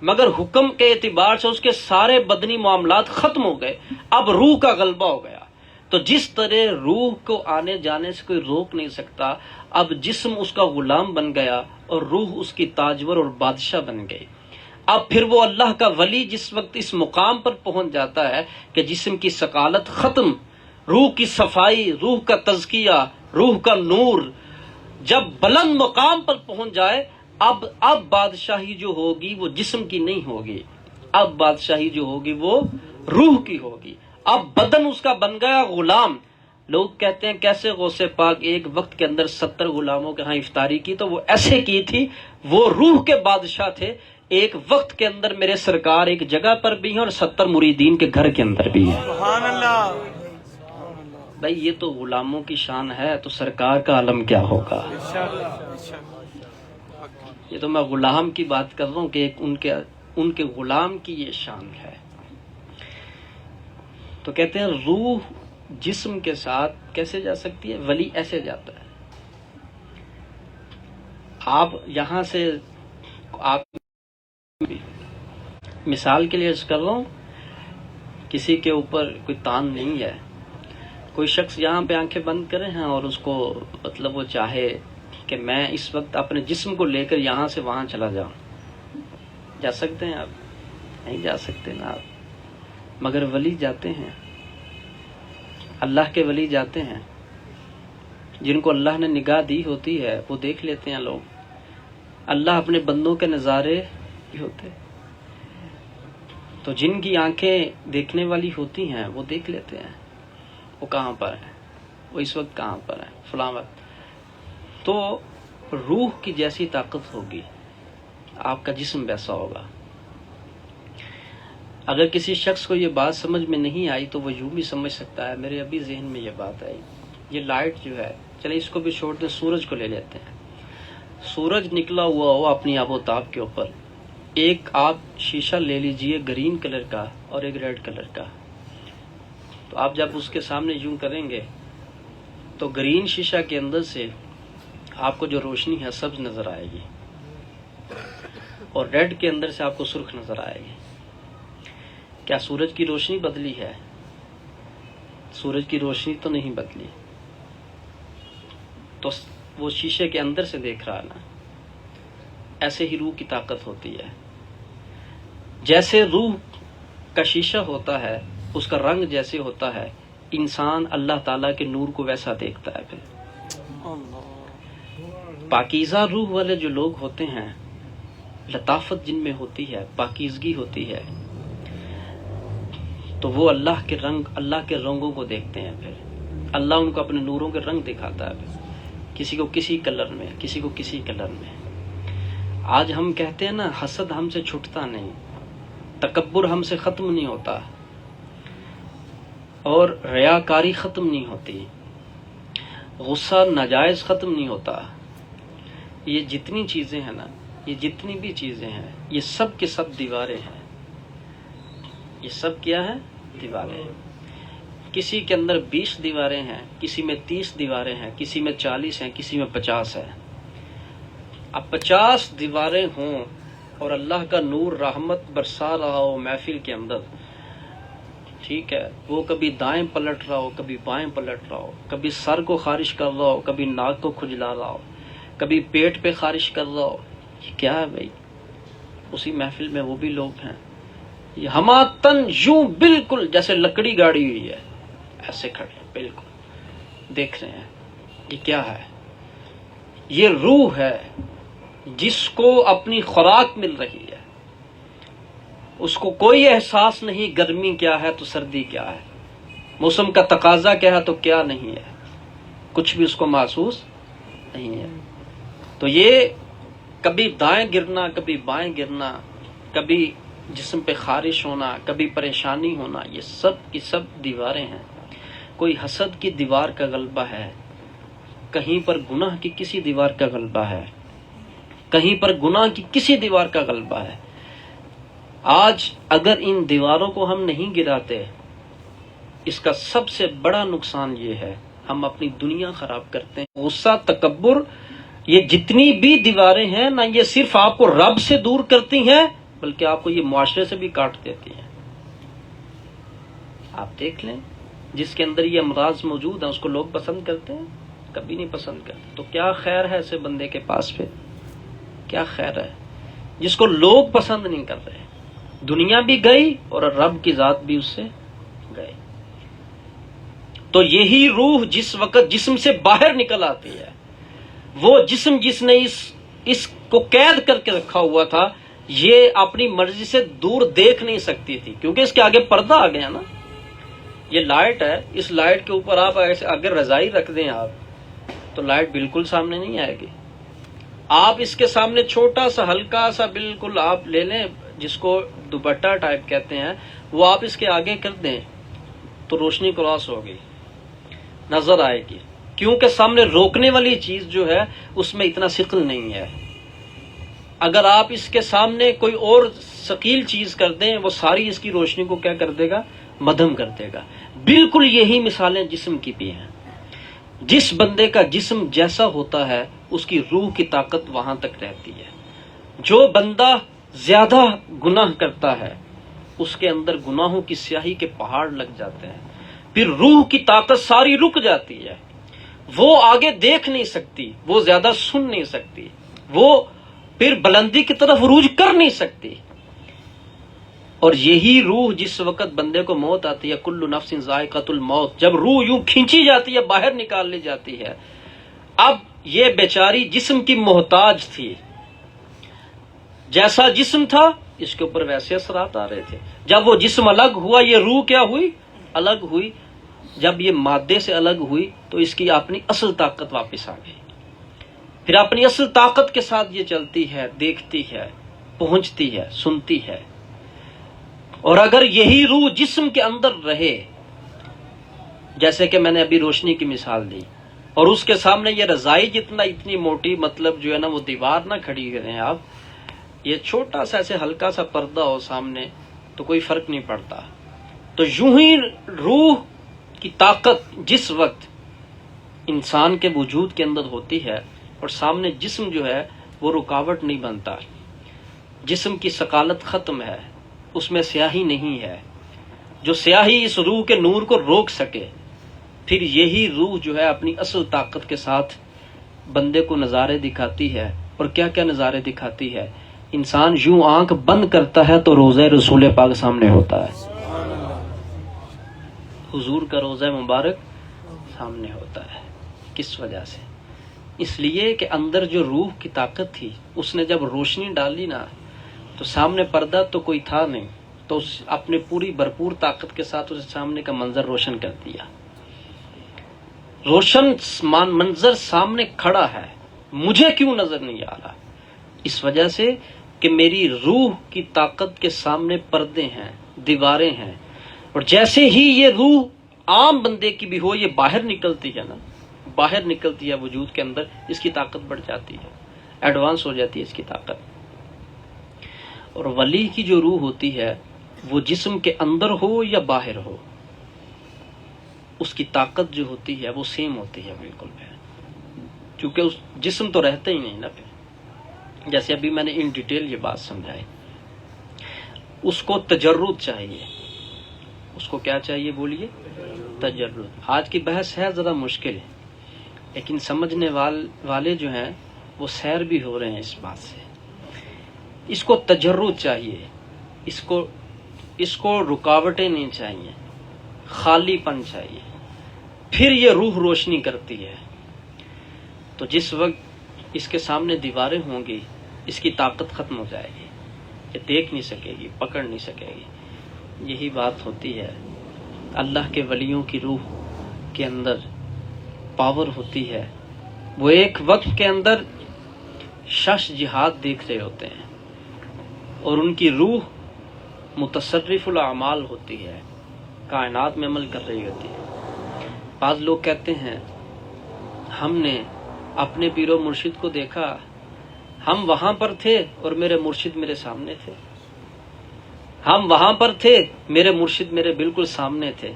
مگر حکم کے اعتبار سے اس کے سارے بدنی معاملات ختم ہو گئے، اب روح کا غلبہ ہو گیا۔ تو جس طرح روح کو آنے جانے سے کوئی روک نہیں سکتا، اب جسم اس کا غلام بن گیا اور روح اس کی تاجور اور بادشاہ بن گئی۔ اب پھر وہ اللہ کا ولی جس وقت اس مقام پر پہنچ جاتا ہے کہ جسم کی ثقالت ختم، روح کی صفائی، روح کا تزکیہ، روح کا نور جب بلند مقام پر پہنچ جائے، اب بادشاہی جو ہوگی وہ جسم کی نہیں ہوگی، اب بادشاہی جو ہوگی وہ روح کی ہوگی۔ اب بدن اس کا بن گیا غلام۔ لوگ کہتے ہیں کیسے غوث پاک ایک وقت کے اندر 70 غلاموں کے ہاں افطاری کی؟ تو وہ ایسے کی تھی، وہ روح کے بادشاہ تھے۔ ایک وقت کے اندر میرے سرکار ایک جگہ پر بھی ہیں اور 70 مریدین کے گھر کے اندر بھی ہیں۔ سبحان اللہ۔ بھائی یہ تو غلاموں کی شان ہے، تو سرکار کا عالم کیا ہوگا؟ یہ تو میں غلام کی بات کر رہا ہوں کہ ایک ان کے غلام کی یہ شان ہے۔ تو کہتے ہیں روح جسم کے ساتھ کیسے جا سکتی ہے؟ ولی ایسے جاتا ہے۔ آپ یہاں سے مثال کے لیے عرض کر رہا ہوں، کسی کے اوپر کوئی تان نہیں ہے، کوئی شخص یہاں پہ آنکھیں بند کرے ہیں اور اس کو مطلب وہ چاہے کہ میں اس وقت اپنے جسم کو لے کر یہاں سے وہاں چلا جاؤں، جا سکتے ہیں آپ؟ نہیں جا سکتے نا آپ، مگر ولی جاتے ہیں، اللہ کے ولی جاتے ہیں، جن کو اللہ نے نگاہ دی ہوتی ہے وہ دیکھ لیتے ہیں لوگ۔ اللہ اپنے بندوں کے نظارے ہی ہوتے، تو جن کی آنکھیں دیکھنے والی ہوتی ہیں وہ دیکھ لیتے ہیں وہ کہاں پر ہے، وہ اس وقت کہاں پر ہے، فلاں وقت۔ تو روح کی جیسی طاقت ہوگی آپ کا جسم ویسا ہوگا۔ اگر کسی شخص کو یہ بات سمجھ میں نہیں آئی تو وہ یوں بھی سمجھ سکتا ہے، میرے ابھی ذہن میں یہ بات آئی، یہ لائٹ جو ہے، چلے اس کو بھی چھوڑ دیں، سورج کو لے لیتے ہیں۔ سورج نکلا ہوا ہو اپنی آب و تاب کے اوپر، ایک آپ شیشہ لے لیجئے گرین کلر کا اور ایک ریڈ کلر کا، تو آپ جب اس کے سامنے یوں کریں گے تو گرین شیشہ کے اندر سے آپ کو جو روشنی ہے سبز نظر آئے گی اور ریڈ کے اندر سے آپ کو سرخ نظر آئے گی۔ کیا سورج کی روشنی بدلی ہے؟ سورج کی روشنی تو نہیں بدلی، تو وہ شیشے کے اندر سے دیکھ رہا نا۔ ایسے ہی روح کی طاقت ہوتی ہے، جیسے روح کا شیشہ ہوتا ہے، اس کا رنگ جیسے ہوتا ہے، انسان اللہ تعالیٰ کے نور کو ویسا دیکھتا ہے۔ پھر پاکیزہ روح والے جو لوگ ہوتے ہیں، لطافت جن میں ہوتی ہے، پاکیزگی ہوتی ہے، تو وہ اللہ کے رنگوں کو دیکھتے ہیں۔ پھر اللہ ان کو اپنے نوروں کے رنگ دکھاتا ہے، پھر کسی کو کسی کلر میں، کسی کو کسی کلر میں۔ آج ہم کہتے ہیں نا حسد ہم سے چھٹتا نہیں، تکبر ہم سے ختم نہیں ہوتا، اور ریاکاری ختم نہیں ہوتی، غصہ ناجائز ختم نہیں ہوتا۔ یہ جتنی چیزیں ہیں نا، یہ جتنی بھی چیزیں ہیں، یہ سب کے سب دیواریں ہیں۔ یہ سب کیا ہے؟ دیواریں ہیں۔ کسی کے اندر 20 دیواریں ہیں، کسی میں 30 دیواریں ہیں، کسی میں 40 ہیں، کسی میں 50 ہیں۔ اب 50 دیواریں ہوں اور اللہ کا نور رحمت برسا رہا ہو محفل کے اندر، ٹھیک ہے، وہ کبھی دائیں پلٹ رہا ہو، کبھی بائیں پلٹ رہا ہو، کبھی سر کو خارش کر رہا ہو، کبھی ناک کو کھجلا رہا ہو، کبھی پیٹ پہ خارش کر رہا ہو، یہ کیا ہے بھائی؟ اسی محفل میں وہ بھی لوگ ہیں، یہ ہماتن یوں بالکل جیسے لکڑی گاڑی ہوئی ہے، ایسے کھڑے ہیں بالکل، دیکھ رہے ہیں یہ کیا ہے؟ یہ روح ہے جس کو اپنی خوراک مل رہی ہے، اس کو کوئی احساس نہیں گرمی کیا ہے تو سردی کیا ہے، موسم کا تقاضا کیا ہے تو کیا نہیں ہے، کچھ بھی اس کو محسوس نہیں ہے۔ تو یہ کبھی دائیں گرنا، کبھی بائیں گرنا، کبھی جسم پہ خارش ہونا، کبھی پریشانی ہونا، یہ سب کی سب دیواریں ہیں۔ کوئی حسد کی دیوار کا غلبہ ہے، کہیں پر گناہ کی کسی دیوار کا غلبہ ہے، کہیں پر گناہ کی کسی دیوار کا غلبہ ہے۔ آج اگر ان دیواروں کو ہم نہیں گراتے، اس کا سب سے بڑا نقصان یہ ہے ہم اپنی دنیا خراب کرتے ہیں۔ غصہ، تکبر، یہ جتنی بھی دیواریں ہیں نہ یہ صرف آپ کو رب سے دور کرتی ہیں بلکہ آپ کو یہ معاشرے سے بھی کاٹ دیتی ہیں۔ آپ دیکھ لیں جس کے اندر یہ امراض موجود ہیں اس کو لوگ پسند کرتے ہیں؟ کبھی نہیں پسند کرتے۔ تو کیا خیر ہے ایسے بندے کے پاس پہ؟ کیا خیر ہے جس کو لوگ پسند نہیں کر رہے؟ دنیا بھی گئی اور رب کی ذات بھی اس سے گئے۔ تو یہی روح جس وقت جسم سے باہر نکل آتی ہے، وہ جسم جس نے اس کو قید کر کے رکھا ہوا تھا، یہ اپنی مرضی سے دور دیکھ نہیں سکتی تھی کیونکہ اس کے آگے پردہ آ گیا نا۔ یہ لائٹ ہے، اس لائٹ کے اوپر آپ اگر رضائی رکھ دیں آپ تو لائٹ بالکل سامنے نہیں آئے گی۔ آپ اس کے سامنے چھوٹا سا ہلکا سا بالکل آپ لے لیں جس کو دوپٹہ ٹائپ کہتے ہیں، وہ آپ اس کے آگے کر دیں تو روشنی کراس ہوگی، نظر آئے گی، کیونکہ سامنے روکنے والی چیز جو ہے اس میں اتنا ثقل نہیں ہے۔ اگر آپ اس کے سامنے کوئی اور ثقیل چیز کر دیں وہ ساری اس کی روشنی کو کیا کر دے گا؟ مدھم کر دے گا۔ بالکل یہی مثالیں جسم کی بھی ہیں۔ جس بندے کا جسم جیسا ہوتا ہے اس کی روح کی طاقت وہاں تک رہتی ہے۔ جو بندہ زیادہ گناہ کرتا ہے اس کے اندر گناہوں کی سیاہی کے پہاڑ لگ جاتے ہیں، پھر روح کی طاقت ساری رک جاتی ہے، وہ آگے دیکھ نہیں سکتی، وہ زیادہ سن نہیں سکتی، وہ پھر بلندی کی طرف عروج کر نہیں سکتی۔ اور یہی روح جس وقت بندے کو موت آتی ہے، کل نفس ذائقۃ الموت، جب روح یوں کھینچی جاتی ہے، باہر نکال لی جاتی ہے، اب یہ بیچاری جسم کی محتاج تھی، جیسا جسم تھا اس کے اوپر ویسے اثرات آ رہے تھے۔ جب وہ جسم الگ ہوا یہ روح کیا ہوئی؟ الگ ہوئی۔ جب یہ مادے سے الگ ہوئی تو اس کی اپنی اصل طاقت واپس آ گئی، پھر اپنی اصل طاقت کے ساتھ یہ چلتی ہے، دیکھتی ہے، پہنچتی ہے، سنتی ہے۔ اور اگر یہی روح جسم کے اندر رہے، جیسے کہ میں نے ابھی روشنی کی مثال دی، اور اس کے سامنے یہ رضائی اتنی موٹی مطلب جو ہے نا وہ دیوار نہ کھڑی کریں آپ، یہ چھوٹا سا ایسے ہلکا سا پردہ ہو سامنے تو کوئی فرق نہیں پڑتا۔ تو یوں ہی روح کی طاقت جس وقت انسان کے وجود کے اندر ہوتی ہے اور سامنے جسم جو ہے وہ رکاوٹ نہیں بنتا، جسم کی ثقالت ختم ہے، اس میں سیاہی نہیں ہے، جو سیاہی اس روح کے نور کو روک سکے، پھر یہی روح جو ہے اپنی اصل طاقت کے ساتھ بندے کو نظارے دکھاتی ہے۔ اور کیا کیا نظارے دکھاتی ہے؟ انسان یوں آنکھ بند کرتا ہے تو روضہ رسول پاک سامنے ہوتا ہے، حضور کا روضہ مبارک سامنے ہوتا ہے۔ کس وجہ سے؟ اس لیے کہ اندر جو روح کی طاقت تھی اس نے جب روشنی ڈالی نا تو سامنے پردہ تو کوئی تھا نہیں، تو اس اپنے پوری بھرپور طاقت کے ساتھ اسے سامنے کا منظر روشن کر دیا۔ روشن منظر سامنے کھڑا ہے، مجھے کیوں نظر نہیں آ رہا؟ اس وجہ سے کہ میری روح کی طاقت کے سامنے پردے ہیں، دیواریں ہیں، اور جیسے ہی یہ روح عام بندے کی بھی ہو یہ باہر نکلتی ہے نا، باہر نکلتی ہے وجود کے اندر، اس کی طاقت بڑھ جاتی ہے، ایڈوانس ہو جاتی ہے اس کی طاقت۔ اور ولی کی جو روح ہوتی ہے وہ جسم کے اندر ہو یا باہر ہو، اس کی طاقت جو ہوتی ہے وہ سیم ہوتی ہے بالکل پھر، چونکہ اس جسم تو رہتا ہی نہیں نا پھر. جیسے ابھی میں نے ان ڈیٹیل یہ بات سمجھائی. اس کو تجرد چاہیے. اس کو کیا چاہیے بولیے؟ تجرد. آج کی بحث ہے ذرا مشکل ہے، لیکن سمجھنے والے جو ہیں وہ سیر بھی ہو رہے ہیں اس بات سے. اس کو تجرد چاہیے، اس کو رکاوٹیں نہیں چاہیے، خالی پن چاہیے، پھر یہ روح روشنی کرتی ہے. تو جس وقت اس کے سامنے دیواریں ہوں گی اس کی طاقت ختم ہو جائے گی، یہ دیکھ نہیں سکے گی، پکڑ نہیں سکے گی. یہی بات ہوتی ہے. اللہ کے ولیوں کی روح کے اندر پاور ہوتی ہے. وہ ایک وقت کے اندر شش جہاد دیکھ رہے ہوتے ہیں اور ان کی روح متصرف الاعمال ہوتی ہے، کائنات میں عمل کر رہی ہوتی ہے. بعض لوگ کہتے ہیں ہم نے اپنے پیر و مرشد کو دیکھا، ہم وہاں پر تھے اور میرے مرشد میرے سامنے تھے. ہم وہاں پر تھے، میرے مرشد میرے بالکل سامنے تھے.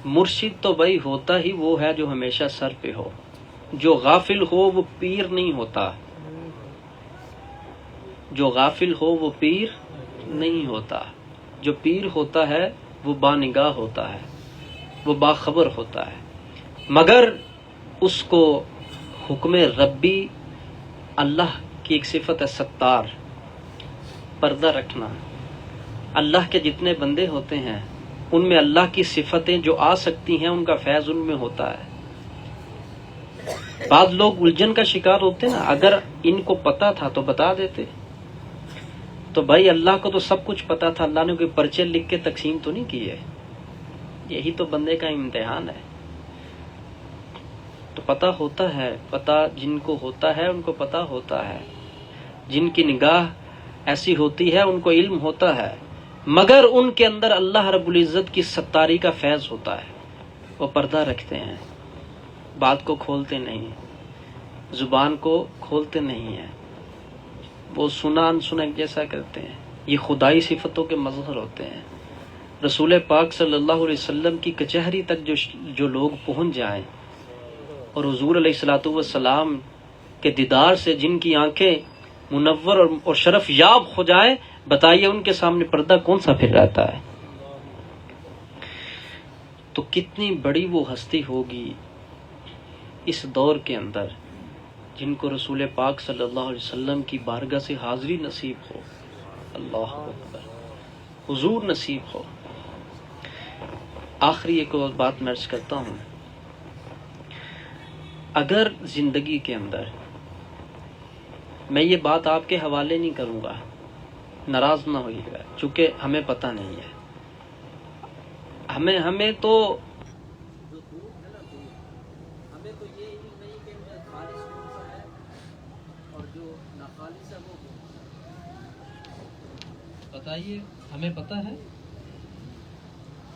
مرشد تو بھائی ہوتا ہی وہ ہے جو ہمیشہ سر پہ ہو. جو غافل ہو وہ پیر نہیں ہوتا. جو غافل ہو وہ پیر نہیں ہوتا. جو پیر ہوتا ہے وہ بانگاہ ہوتا ہے، وہ باخبر ہوتا ہے. مگر اس کو حکم ربی، اللہ کی ایک صفت ہے ستار، پردہ رکھنا. اللہ کے جتنے بندے ہوتے ہیں ان میں اللہ کی صفتیں جو آ سکتی ہیں ان کا فیض ان میں ہوتا ہے. بعض لوگ الجھن کا شکار ہوتے ہیں نا، اگر ان کو پتا تھا تو بتا دیتے. تو بھائی اللہ کو تو سب کچھ پتا تھا، اللہ نے کوئی پرچے لکھ کے تقسیم تو نہیں کی ہے. یہی تو بندے کا امتحان ہے. تو پتہ ہوتا ہے، پتہ جن کو ہوتا ہے ان کو پتہ ہوتا ہے. جن کی نگاہ ایسی ہوتی ہے ان کو علم ہوتا ہے، مگر ان کے اندر اللہ رب العزت کی ستاری کا فیض ہوتا ہے. وہ پردہ رکھتے ہیں، بات کو کھولتے نہیں، زبان کو کھولتے نہیں ہیں. وہ سنا انسنا جیسا کرتے ہیں. یہ خدائی صفتوں کے مظہر ہوتے ہیں. رسول پاک صلی اللہ علیہ وسلم کی کچہری تک جو لوگ پہنچ جائیں اور حضور علیہ الصلوۃ والسلام کے دیدار سے جن کی آنکھیں منور اور شرف یاب ہو جائیں، بتائیے ان کے سامنے پردہ کون سا پھر رہتا ہے؟ تو کتنی بڑی وہ ہستی ہوگی اس دور کے اندر جن کو رسول پاک صلی اللہ علیہ وسلم کی بارگاہ سے حاضری نصیب ہو. اللہ اکبر، حضور نصیب ہو. آخری ایک اور بات میں عرض کرتا ہوں. اگر زندگی کے اندر، میں یہ بات آپ کے حوالے نہیں کروں گا، ناراض نہ ہوئیے گا، چونکہ ہمیں پتہ نہیں ہے. ہمیں تو یہ نہیں کہ خالص کون سا ہے اور جو ناخالص ہے وہ بتائیے. ہمیں پتہ ہے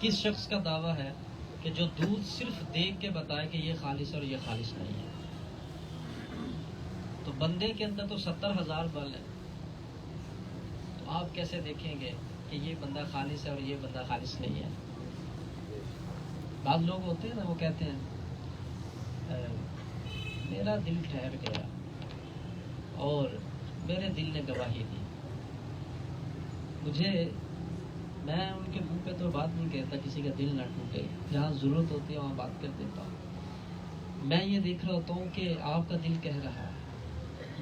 کس شخص کا دعویٰ ہے کہ جو دودھ صرف دیکھ کے بتائے کہ یہ خالص اور یہ خالص نہیں ہے. تو بندے کے اندر تو 70,000 بل ہے، تو آپ کیسے دیکھیں گے کہ یہ بندہ خالص ہے اور یہ بندہ خالص نہیں ہے؟ بعض لوگ ہوتے ہیں نا، وہ کہتے ہیں میرا دل ٹھہر گیا اور میرے دل نے گواہی دی. میں ان کے منہ پہ تو بات نہیں کہتا کسی کا دل نہ ٹوٹے، جہاں ضرورت ہوتی ہے وہاں بات کر دیتا ہوں. میں یہ دیکھ رہا ہوتا ہوں کہ آپ کا دل کہہ رہا ہے،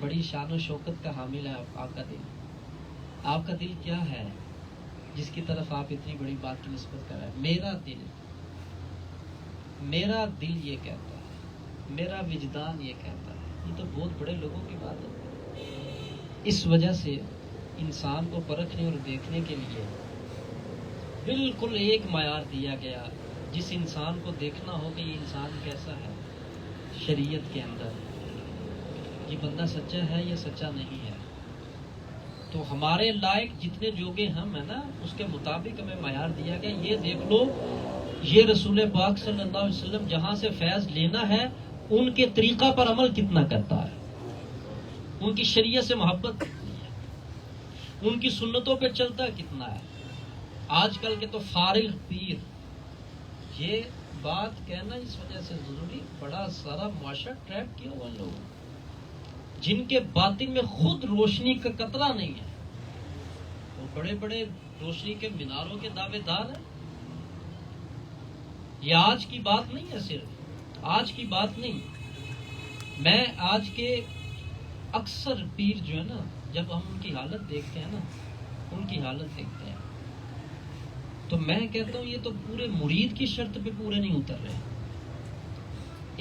بڑی شان و شوکت کا حامل ہے آپ کا دل. آپ کا دل کیا ہے جس کی طرف آپ اتنی بڑی بات کی نسبت کر رہے ہیں؟ میرا دل یہ کہتا ہے، میرا وجدان یہ کہتا ہے. یہ تو بہت بڑے لوگوں کی بات ہے. اس وجہ سے انسان کو پرکھنے اور دیکھنے کے لیے بالکل ایک معیار دیا گیا. جس انسان کو دیکھنا ہو کہ یہ انسان کیسا ہے شریعت کے اندر، یہ بندہ سچا ہے یا سچا نہیں ہے. تو ہمارے لائق جتنے جوگے ہم ہیں نا، اس کے مطابق ہمیں معیار دیا گیا. یہ دیکھ لو یہ رسول پاک صلی اللہ علیہ وسلم جہاں سے فیض لینا ہے ان کے طریقہ پر عمل کتنا کرتا ہے، ان کی شریعت سے محبت کتنی ہے، ان کی سنتوں پہ چلتا کتنا ہے. آج کل کے تو فارغ پیر یہ بات کہنا اس وجہ سے ضروری، بڑا سارا معاشرہ ٹریپ کیا ہوا لوگ جن کے باطن میں خود روشنی کا قطرہ نہیں ہے، وہ بڑے بڑے روشنی کے میناروں کے دعوے دار ہیں. یہ آج کی بات نہیں ہے، صرف آج کی بات نہیں. میں آج کے اکثر پیر جو ہے نا، جب ہم ان کی حالت دیکھتے ہیں نا، ان کی حالت دیکھتے ہیں تو میں کہتا ہوں یہ تو پورے مرید کی شرط پہ پورے نہیں اتر رہے.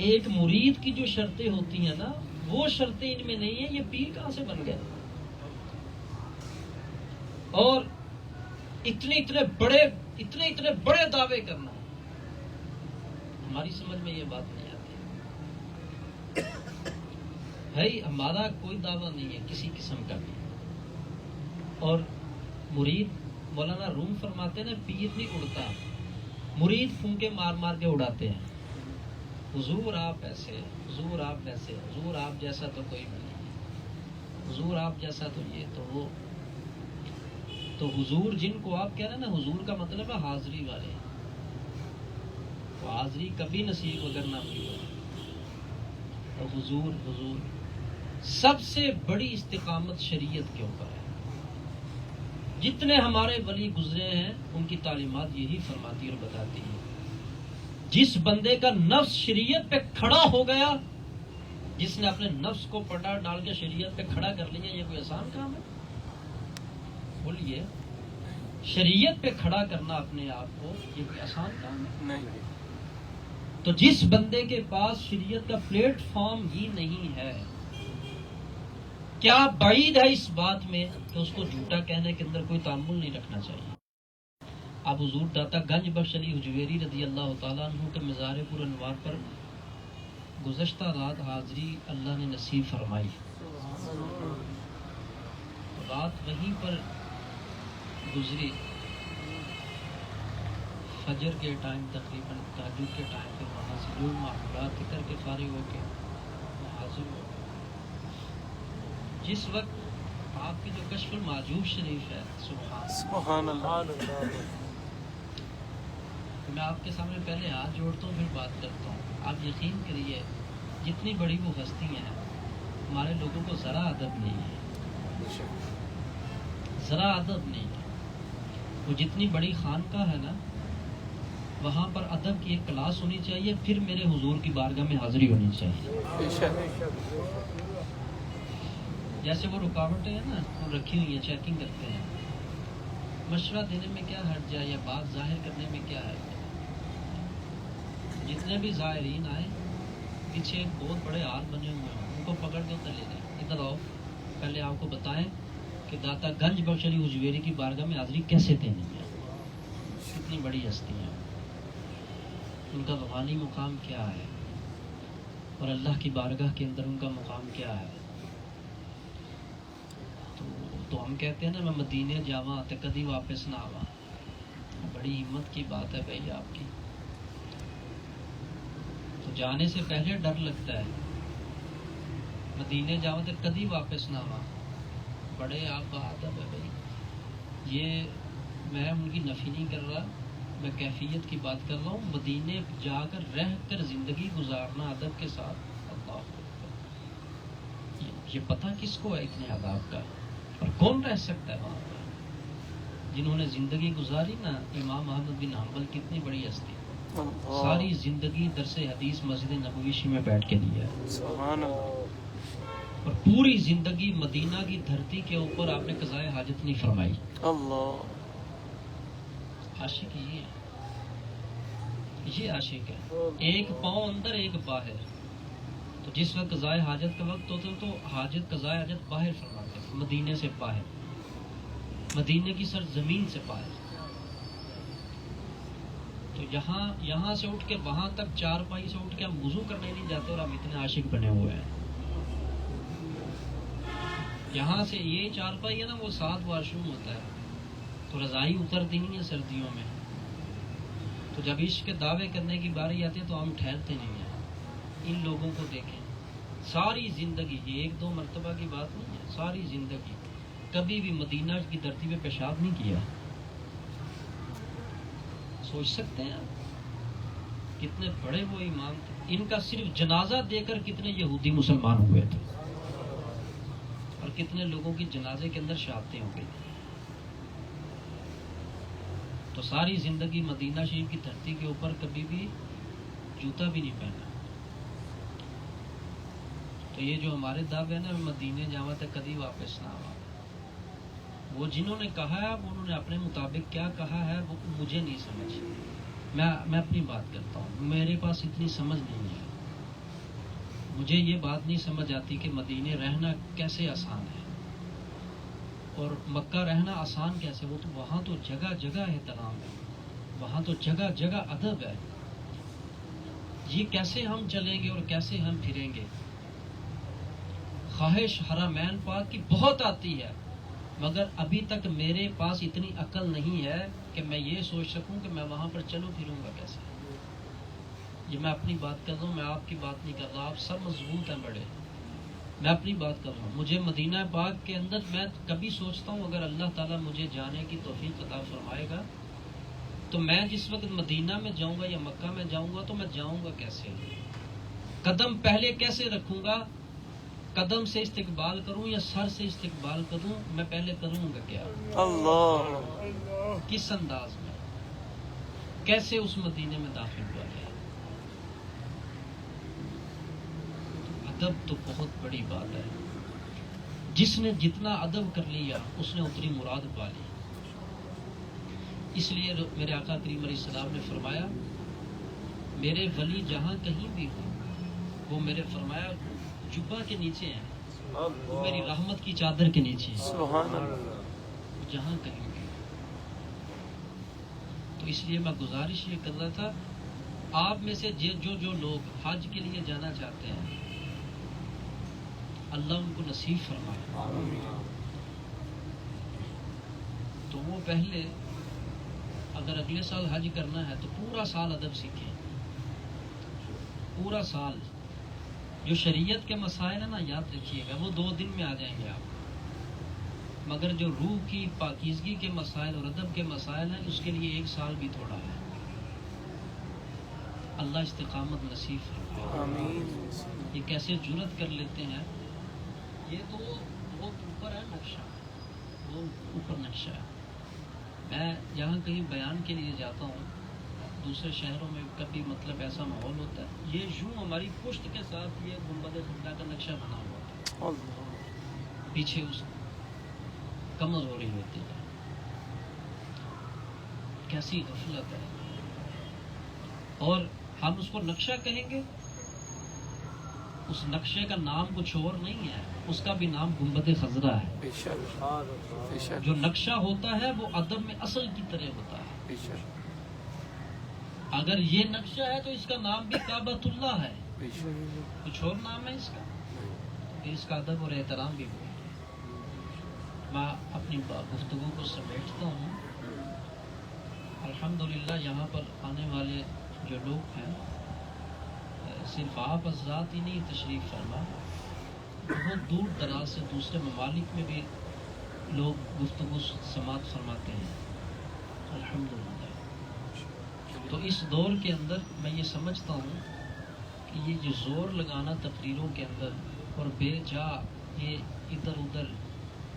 ایک مرید کی جو شرطیں ہوتی ہیں نا، وہ شرطیں ان میں نہیں ہیں. یہ پیر کہاں سے بن گئے؟ اور اتنے بڑے دعوے کرنا، ہماری سمجھ میں یہ بات نہیں آتی. بھائی ہمارا کوئی دعویٰ نہیں ہے کسی قسم کا بھی. اور مرید، مولانا روم فرماتے ہیں نا، پیر نہیں اڑتا، مرید پھونکے مار مار کے اڑاتے ہیں. حضور آپ ایسے، حضور آپ ویسے، حضور آپ جیسا تو کوئی بھی نہیں، حضور آپ جیسا تو یہ تو وہ. تو حضور جن کو آپ کہہ رہے ہیں نا، حضور کا مطلب ہے حاضری والے. وہ حاضری کبھی نصیب اگر نہ ہوئی ہو تو حضور سب سے بڑی استقامت شریعت کے اوپر ہے. جتنے ہمارے ولی گزرے ہیں ان کی تعلیمات یہی فرماتی اور بتاتی ہیں. جس بندے کا نفس شریعت پہ کھڑا ہو گیا، جس نے اپنے نفس کو پٹا ڈال کے شریعت پہ کھڑا کر لیا، یہ کوئی آسان کام ہے؟ بولیے، شریعت پہ کھڑا کرنا اپنے آپ کو یہ کوئی آسان کام ہے؟ نہیں. تو جس بندے کے پاس شریعت کا پلیٹ فارم ہی نہیں ہے، کیا بعید ہے اس بات میں کہ اس کو جھوٹا کہنے کے اندر کوئی تعامل نہیں رکھنا چاہیے. اب حضور داتا گنج بخش علی حجویری رضی اللہ تعالیٰ عنہ کے مزار پر انوار پر گزشتہ رات حاضری اللہ نے نصیب فرمائی. رات وہیں پر گزری. فجر کے ٹائم تقریباً تہجد کے ٹائم پہ وہاں سے جو معمولات کر کے فارغ ہو کے حاضر ہو. جس وقت آپ کی جو کشف المحجوب شریف ہے، سبحان اللہ، میں آپ کے سامنے پہلے ہاتھ جوڑتا ہوں پھر بات کرتا ہوں. آپ یقین کریے جتنی بڑی وہ ہستی ہیں، ہمارے لوگوں کو ذرا ادب نہیں ہے، ذرا ادب نہیں ہے. وہ جتنی بڑی خانقاہ ہے نا، وہاں پر ادب کی ایک کلاس ہونی چاہیے، پھر میرے حضور کی بارگاہ میں حاضری ہونی چاہیے. جیسے وہ رکاوٹیں ہیں نا، وہ رکھی ہوئی ہیں، چیکنگ کرتے ہیں. مشورہ دینے میں کیا حرج ہے یا بات ظاہر کرنے میں کیا حرج ہے؟ جتنے بھی ظاہرین آئے، پیچھے ایک بہت بڑے ہار بنے ہوئے ہیں، ان کو پکڑ کے ادھر لے جائیں. ادھر آؤ، پہلے آپ کو بتائیں کہ داتا گنج بخش علی حجویری کی بارگاہ میں حاضری کیسے دینی ہے. کتنی بڑی ہستی ہیں، ان کا روحانی مقام کیا ہے اور اللہ کی بارگاہ کے اندر ان کا مقام کیا ہے. تو ہم کہتے ہیں نا، میں مدینے جاواں تے کدی واپس نہ آواں. بڑی ہمت کی بات ہے بھائی آپ کی. تو جانے سے پہلے ڈر لگتا ہے، مدینے جاواں تے کدی واپس نہ آواں. بڑے آپ کا ادب ہے بھائی. یہ میں ان کی نفی نہیں کر رہا، میں کیفیت کی بات کر رہا ہوں. مدینے جا کر رہ کر زندگی گزارنا ادب کے ساتھ، اللہ اکبر. یہ پتہ کس کو ہے اتنے آداب کا؟ اور کون رہ سکتا ہے وہاں پر؟ جنہوں نے زندگی گزاری نا، امام احمد بن حنبل کتنی بڑی ہستی، ساری زندگی درس حدیث مسجد نبوی میں بیٹھ کے دیا ہے. سبحان اللہ. اور پوری زندگی مدینہ کی دھرتی کے اوپر آپ نے قضائے حاجت نہیں فرمائی. اللہ، عاشق یہ ہے، یہ عاشق ہے. ایک پاؤں اندر ایک باہر. تو جس وقت قضائے حاجت کا وقت ہوتا تو حاجت قضائے حاجت باہر فرماتے، مدینے سے باہر، مدینے کی سرزمین سے باہر. تو یہاں سے اٹھ کے وہاں تک چارپائی سے اٹھ کے ہم وضو کرنے نہیں جاتے اور ہم اتنے عاشق بنے ہوئے ہیں. یہاں سے یہ چارپائی ہے نا، وہ 7 واشروم ہوتا ہے، تو رضائی اترتی نہیں ہے سردیوں میں. تو جب عشق کے دعوے کرنے کی باری آتی ہے تو ہم ٹھہرتے نہیں ہیں. ان لوگوں کو دیکھیں، ساری زندگی، یہ 1-2 مرتبہ کی بات نہیں ہے، ساری زندگی کبھی بھی مدینہ کی دھرتی پہ پیشاب نہیں کیا. سوچ سکتے ہیں آپ؟ کتنے بڑے وہ امام تھے. ان کا صرف جنازہ دے کر کتنے یہودی مسلمان ہوئے تھے اور کتنے لوگوں کی جنازے کے اندر شہادتیں ہو گئی. تو ساری زندگی مدینہ شریف کی دھرتی کے اوپر کبھی بھی جوتا بھی نہیں پہنا. تو یہ جو ہمارے دعوے ہیں نا مدینے جاوا تے کدی واپس نہ آوا، وہ جنہوں نے کہا ہے انہوں نے اپنے مطابق کیا کہا ہے وہ مجھے نہیں سمجھ. میں اپنی بات کرتا ہوں، میرے پاس اتنی سمجھ نہیں ہے. مجھے یہ بات نہیں سمجھ آتی کہ مدینے رہنا کیسے آسان ہے اور مکہ رہنا آسان کیسے. وہ تو وہاں تو جگہ جگہ احترام ہے، وہاں تو جگہ جگہ ادب ہے. یہ کیسے ہم چلیں گے اور کیسے ہم پھریں گے؟ خواہش حرمین پاک کی بہت آتی ہے، مگر ابھی تک میرے پاس اتنی عقل نہیں ہے کہ میں یہ سوچ سکوں کہ میں وہاں پر چلوں پھروں گا کیسے. یہ میں اپنی بات کر رہا ہوں، میں آپ کی بات نہیں کر رہا. آپ سب مضبوط ہیں بڑے، میں اپنی بات کر رہا ہوں. مجھے مدینہ پاک کے اندر میں کبھی سوچتا ہوں اگر اللہ تعالیٰ مجھے جانے کی توفیق عطا فرمائے گا تو میں جس وقت مدینہ میں جاؤں گا یا مکہ میں جاؤں گا تو میں جاؤں گا کیسے، قدم پہلے کیسے رکھوں گا، قدم سے استقبال کروں یا سر سے استقبال کروں، میں پہلے کروں گا کیا، اللہ کس انداز میں، کیسے اس مدینے میں داخل ہوا گیا. ادب تو بہت بڑی بات ہے. جس نے جتنا ادب کر لیا اس نے اتنی مراد پا لی. اس لیے میرے آقا کریم علیہ السلام نے فرمایا میرے ولی جہاں کہیں بھی ہوں وہ میرے فرمایا جبہ کے نیچے ہیں، وہ میری رحمت کی چادر کے نیچے ہیں، سبحان اللہ. جہاں کہیں بھی. تو اس لیے میں گزارش یہ کر رہا تھا آپ میں سے جو لوگ حج کے لیے جانا چاہتے ہیں اللہ ان کو نصیب فرمائے. تو وہ پہلے اگر اگلے سال حج کرنا ہے تو پورا سال ادب سیکھیں، پورا سال. جو شریعت کے مسائل ہیں نا یاد رکھیے گا وہ 2 دن میں آ جائیں گے آپ، مگر جو روح کی پاکیزگی کے مسائل اور ادب کے مسائل ہیں اس کے لیے 1 سال بھی تھوڑا ہے. اللہ استقامت نصیب فرمائے. آمین. یہ کیسے جرت کر لیتے ہیں، یہ تو بہت اوپر ہے نقشہ، وہ اوپر نقشہ ہے. میں یہاں کہیں بیان کے لیے جاتا ہوں دوسرے شہروں میں کبھی مطلب ایسا ماحول ہوتا ہے یہ یوں ہماری پشت کے ساتھ یہ گنبد خزرہ کا نقشہ بنا ہوا ہوتا ہے، اللہ پیچھے اس کمر ہو رہی ہوتی ہے. کیسی غفلت ہے. اور ہم اس کو نقشہ کہیں گے، اس نقشے کا نام کچھ اور نہیں ہے، اس کا بھی نام گنبد خزرہ ہے. بے شک بے شک جو نقشہ ہوتا ہے وہ ادب میں اصل کی طرح ہوتا ہے. بے شک اگر یہ نقشہ ہے تو اس کا نام بھی کعبۃ اللہ ہے، بے شک. کچھ اور نام ہے اس کا، پھر اس کا ادب اور احترام بھی ہو. میں اپنی گفتگو کو سمیٹتا ہوں. الحمدللہ یہاں پر آنے والے جو لوگ ہیں صرف آپ حضرات ہی نہیں تشریف فرما، بہت دور دراز سے دوسرے ممالک میں بھی لوگ گفتگو سماعت فرماتے ہیں الحمدللہ. تو اس دور کے اندر میں یہ سمجھتا ہوں کہ یہ جو زور لگانا تقریروں کے اندر اور بے جا یہ ادھر ادھر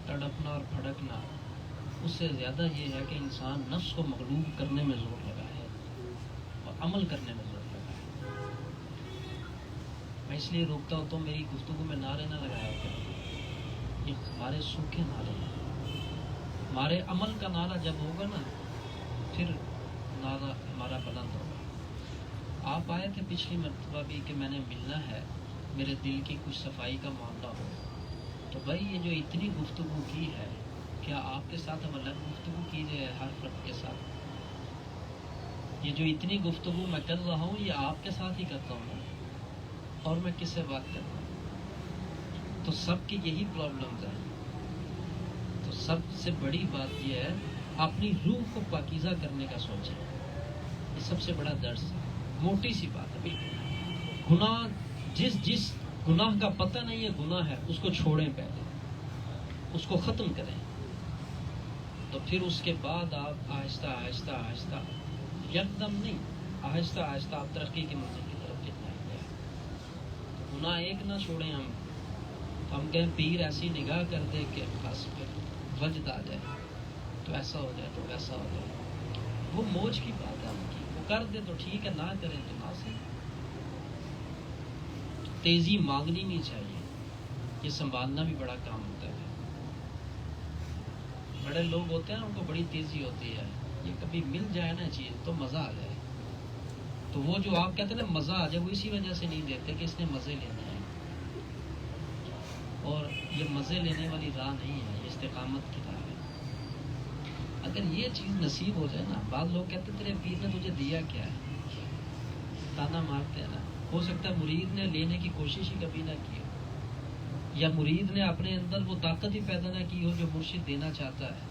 تڑپنا اور پھڑکنا، اس سے زیادہ یہ ہے کہ انسان نفس کو مغلوب کرنے میں زور لگائے اور عمل کرنے میں زور لگائے. میں اس لیے روکتا ہوتا ہوں میری گفتگو میں نعرے نہ لگایا کریں، یہ ہمارے سوکھے نعرے ہیں. ہمارے عمل کا نعرہ جب ہوگا نا پھر نعرہ ہمارا بلند ہوگا. آپ آئے تھے پچھلی مرتبہ بھی کہ میں نے ملنا ہے، میرے دل کی کچھ صفائی کا معاملہ ہو. تو بھائی یہ جو اتنی گفتگو کی ہے کیا آپ کے ساتھ اب الگ گفتگو کی جائے ہر فرد کے ساتھ؟ یہ جو اتنی گفتگو میں کر رہا ہوں یہ آپ کے ساتھ ہی کرتا ہوں اور میں کس سے بات کرتا ہوں؟ تو سب کی یہی پرابلمز ہیں. تو سب سے بڑی بات یہ ہے اپنی روح کو پاکیزہ کرنے کا سوچیں. یہ سب سے بڑا درس ہے، موٹی سی بات ہے بالکل. گناہ جس گناہ کا پتہ نہیں ہے گناہ ہے اس کو چھوڑیں، پہلے اس کو ختم کریں. تو پھر اس کے بعد آپ آہستہ آہستہ آہستہ یکدم نہیں، آہستہ آہستہ آپ ترقی کی منزل کی طرف لے جائیں گے. گناہ ایک نہ چھوڑیں ہم کہیں پیر ایسی نگاہ کر دے کہ بس پھر وجد آ جائے، تو ایسا ہو جائے تو ویسا ہو جائے. وہ موج کی بات ہے ان کی، وہ کر دے تو ٹھیک ہے، نہ کریں تو نہ صحیح. تیزی مانگنی نہیں چاہیے، یہ سنبھالنا بھی بڑا کام ہوتا ہے. بڑے لوگ ہوتے ہیں ان کو بڑی تیزی ہوتی ہے، یہ کبھی مل جائے نا چیز تو مزہ آ جائے. تو وہ جو آپ کہتے ہیں نا مزہ آ جائے، وہ اسی وجہ سے نہیں دیتے کہ اس نے مزے لینے ہیں. اور یہ مزے لینے والی راہ نہیں ہے، یہ استقامت کی راہ ہے. اگر یہ چیز نصیب ہو جائے نا، بعض لوگ کہتے ہیں تیرے پیر نے تجھے دیا کیا ہے، تانا مارتے ہیں نا. ہو سکتا ہے مرید نے لینے کی کوشش ہی کبھی نہ کی ہو، یا مرید نے اپنے اندر وہ طاقت ہی پیدا نہ کی ہو جو مرشد دینا چاہتا ہے.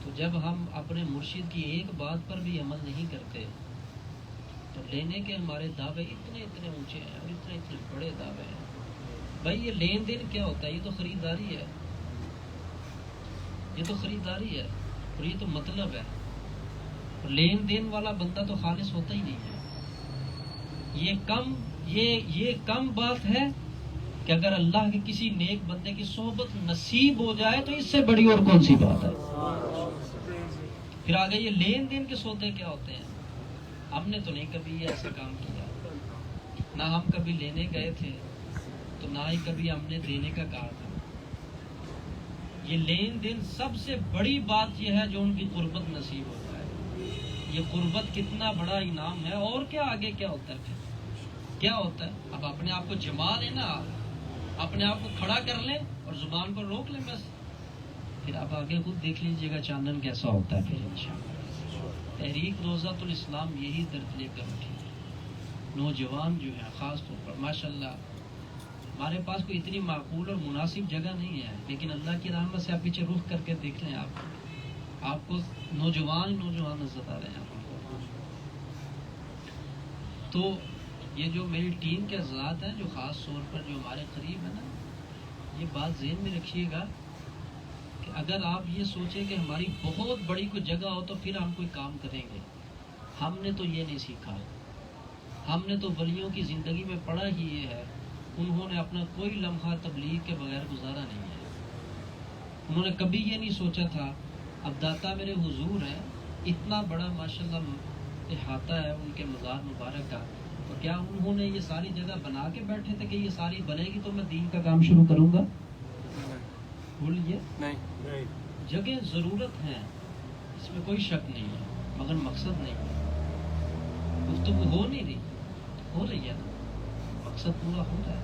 تو جب ہم اپنے مرشد کی ایک بات پر بھی عمل نہیں کرتے تو لینے کے ہمارے دعوے اتنے اونچے ہیں اور اتنے بڑے دعوے ہیں. بھائی یہ لین دین کیا ہوتا ہے؟ یہ تو خریداری ہے، یہ تو خریداری ہے اور یہ تو مطلب ہے. لین دین والا بندہ تو خالص ہوتا ہی نہیں ہے. یہ کم بات ہے کہ اگر اللہ کے کسی نیک بندے کی صحبت نصیب ہو جائے تو اس سے بڑی اور کون سی بات ہے. پھر آگے یہ لین دین کے سودے کیا ہوتے ہیں؟ ہم نے تو نہیں کبھی ایسا کام کیا، نہ ہم کبھی لینے گئے تھے تو نہ ہی کبھی ہم نے دینے کا کہا تھا. یہ لین دین سب سے بڑی بات یہ ہے جو ان کی قربت نصیب ہو جائے. یہ قربت کتنا بڑا انعام ہے. اور کیا آگے کیا ہوتا ہے؟ پھر کیا ہوتا ہے؟ اب اپنے آپ کو جما لیں نا، اپنے آپ کو کھڑا کر لیں اور زبان کو روک لیں بس. پھر آپ آگے خود دیکھ لیجیے گا چاندن کیسا ہوتا ہے. پھر انشاءاللہ تحریک روضۃ الاسلام یہی درد لے کر اٹھی ہے. نوجوان جو ہیں خاص طور پر ماشاءاللہ، ہمارے پاس کوئی اتنی معقول اور مناسب جگہ نہیں ہے، لیکن اللہ کی رحمت سے آپ پیچھے رخ کر کے دیکھ لیں، آپ کو نوجوان نظر آ رہے ہیں. تو یہ جو میری ٹیم کے افراد ہیں جو خاص طور پر جو ہمارے قریب ہیں نا، یہ بات ذہن میں رکھیے گا کہ اگر آپ یہ سوچیں کہ ہماری بہت بڑی کوئی جگہ ہو تو پھر ہم کوئی کام کریں گے، ہم نے تو یہ نہیں سیکھا. ہم نے تو ولیوں کی زندگی میں پڑھا ہی یہ ہے، انہوں نے اپنا کوئی لمحہ تبلیغ کے بغیر گزارا نہیں ہے. انہوں نے کبھی یہ نہیں سوچا تھا اب داتا میرے حضور ہے، اتنا بڑا ماشاءاللہ احاطہ ہے ان کے مزار مبارک کا، تو کیا انہوں نے یہ ساری جگہ بنا کے بیٹھے تھے کہ یہ ساری بنے گی تو میں دین کا کام شروع کروں گا؟ بولیے نہیں. جگہ ضرورت ہے، اس میں کوئی شک نہیں ہے، مگر مقصد نہیں ہے. گفتگو ہو نہیں رہی، ہو رہی ہے نا، مقصد پورا ہو رہا ہے.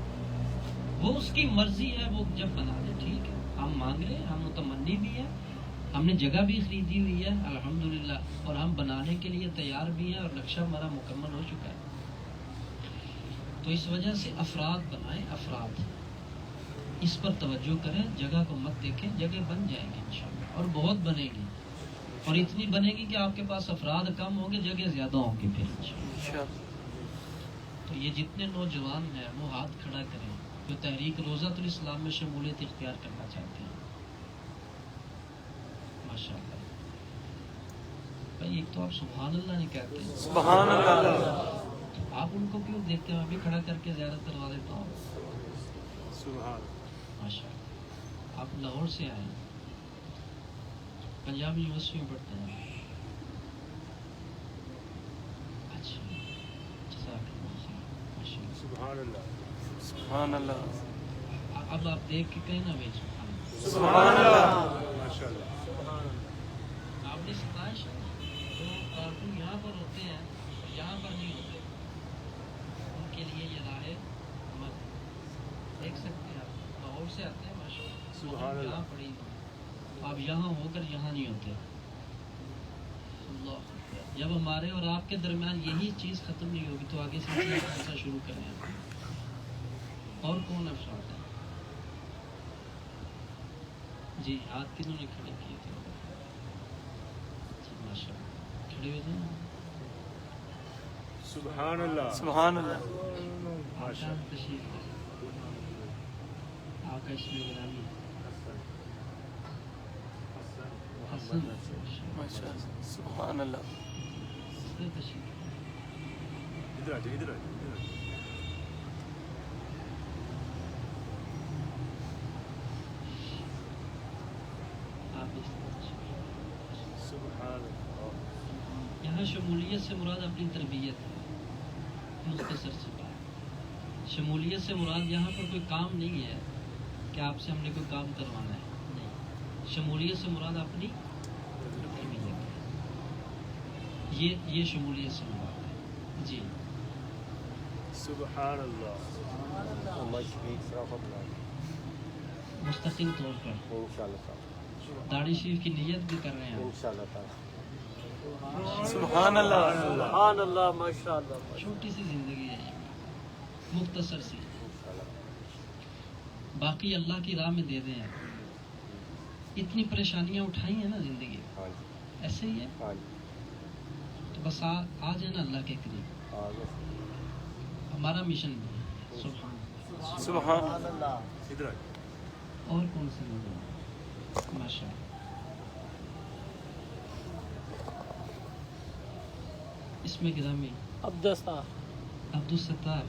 وہ اس کی مرضی ہے، وہ جب بنا دے ٹھیک ہے. ہم مانگ رہے ہیں، ہم متمنی بھی ہیں، ہم نے جگہ بھی خریدی ہوئی ہے الحمدللہ، اور ہم بنانے کے لیے تیار بھی ہیں اور نقشہ ہمارا مکمل ہو چکا ہے. تو اس وجہ سے افراد بنائیں، افراد اس پر توجہ کریں، جگہ کو مت دیکھیں. جگہ بن جائیں گے انشاءاللہ، اور بہت بنے گی، اور اتنی بنے گی کہ آپ کے پاس افراد کم ہوں گے، جگہ زیادہ ہوں گی پھر انشاءاللہ. تو یہ جتنے نوجوان ہیں وہ ہاتھ کھڑا کریں جو تحریک روضۃ الاسلام میں شمولیت اختیار کرنا چاہتے ہیں. ماشاءاللہ بھائی، ایک تو آپ سبحان اللہ نہیں کہتے، سبحان اللہ. آپ ان کو کیوں دیکھتے ہیں؟ میں بھی کھڑا کر کے زیارت کروا دیتا ہوں. ماشاءاللہ. آپ لاہور سے آئے ہیں، پنجاب یونیورسٹی میں پڑھتے ہیں. اچھا، جزاک اللہ خیر. ماشاءاللہ. سبحان اللہ. سبحان اللہ. اب آپ دیکھ کے کہیں نا بھائی سبحان اللہ. سبحان اللہ. ماشاءاللہ. آپ نے ستائش جو کارکن یہاں پر ہوتے ہیں یہاں پر نہیں ہوتے، ان کے لیے یہ راہ مت دیکھ سکتے ہیں. آپ لاہور سے آتے ہیں ماشاءاللہ، سبحان اللہ. یہاں پڑھی آپ یہاں ہو کر یہاں نہیں ہوتے. اللہ جب ہمارے اور آپ کے درمیان یہی چیز ختم نہیں ہوگی تو آگے سے ایسا شروع کریں. اور کون افراد ہے؟ جی ہاتھ کنہوں نے کھڑے کیے تھے؟ ماشاءاللہ کھڑے ہوئے تھے. سبحان اللہ. سبحان اللہ. تشریف آپ کا اس میں گرامی حسن. سبحان اللہ. ادھر تشریف ادھر آ جائے ادھر آ جائے ادھر آ جائے. آپ اس طرح تشریف. سبحان اللہ. یہاں شمولیت سے مراد اپنی تربیت ہے. مختصر سے بات، شمولیت سے مراد یہاں پر کوئی کام نہیں ہے کہ آپ سے ہم نے کوئی کام کروانا ہے، نہیں. شمولیت سے مراد اپنی تربیت ہے. یہ شمولیت سے مراد ہے. جی سبحان اللہ. مستقل طور پر داڑھی شریف کی نیت بھی کر رہے ہیں. سبحان اللہ سبحان اللہ ماشاء اللہ. چھوٹی سی زندگی ہے یہ، مختصر سی. باقی اللہ کی راہ میں دے دیں. اتنی پریشانیاں اٹھائی ہیں نا زندگی میں، ایسے ہی ہے تو بس آ جائے نا اللہ کے قریب. ہمارا مشن بھی ہے. سبحان. سبحان اللہ. ادھر آ جائے. اور کون سے نظر ماشاء اللہ. اس میں گرامی عبد الستار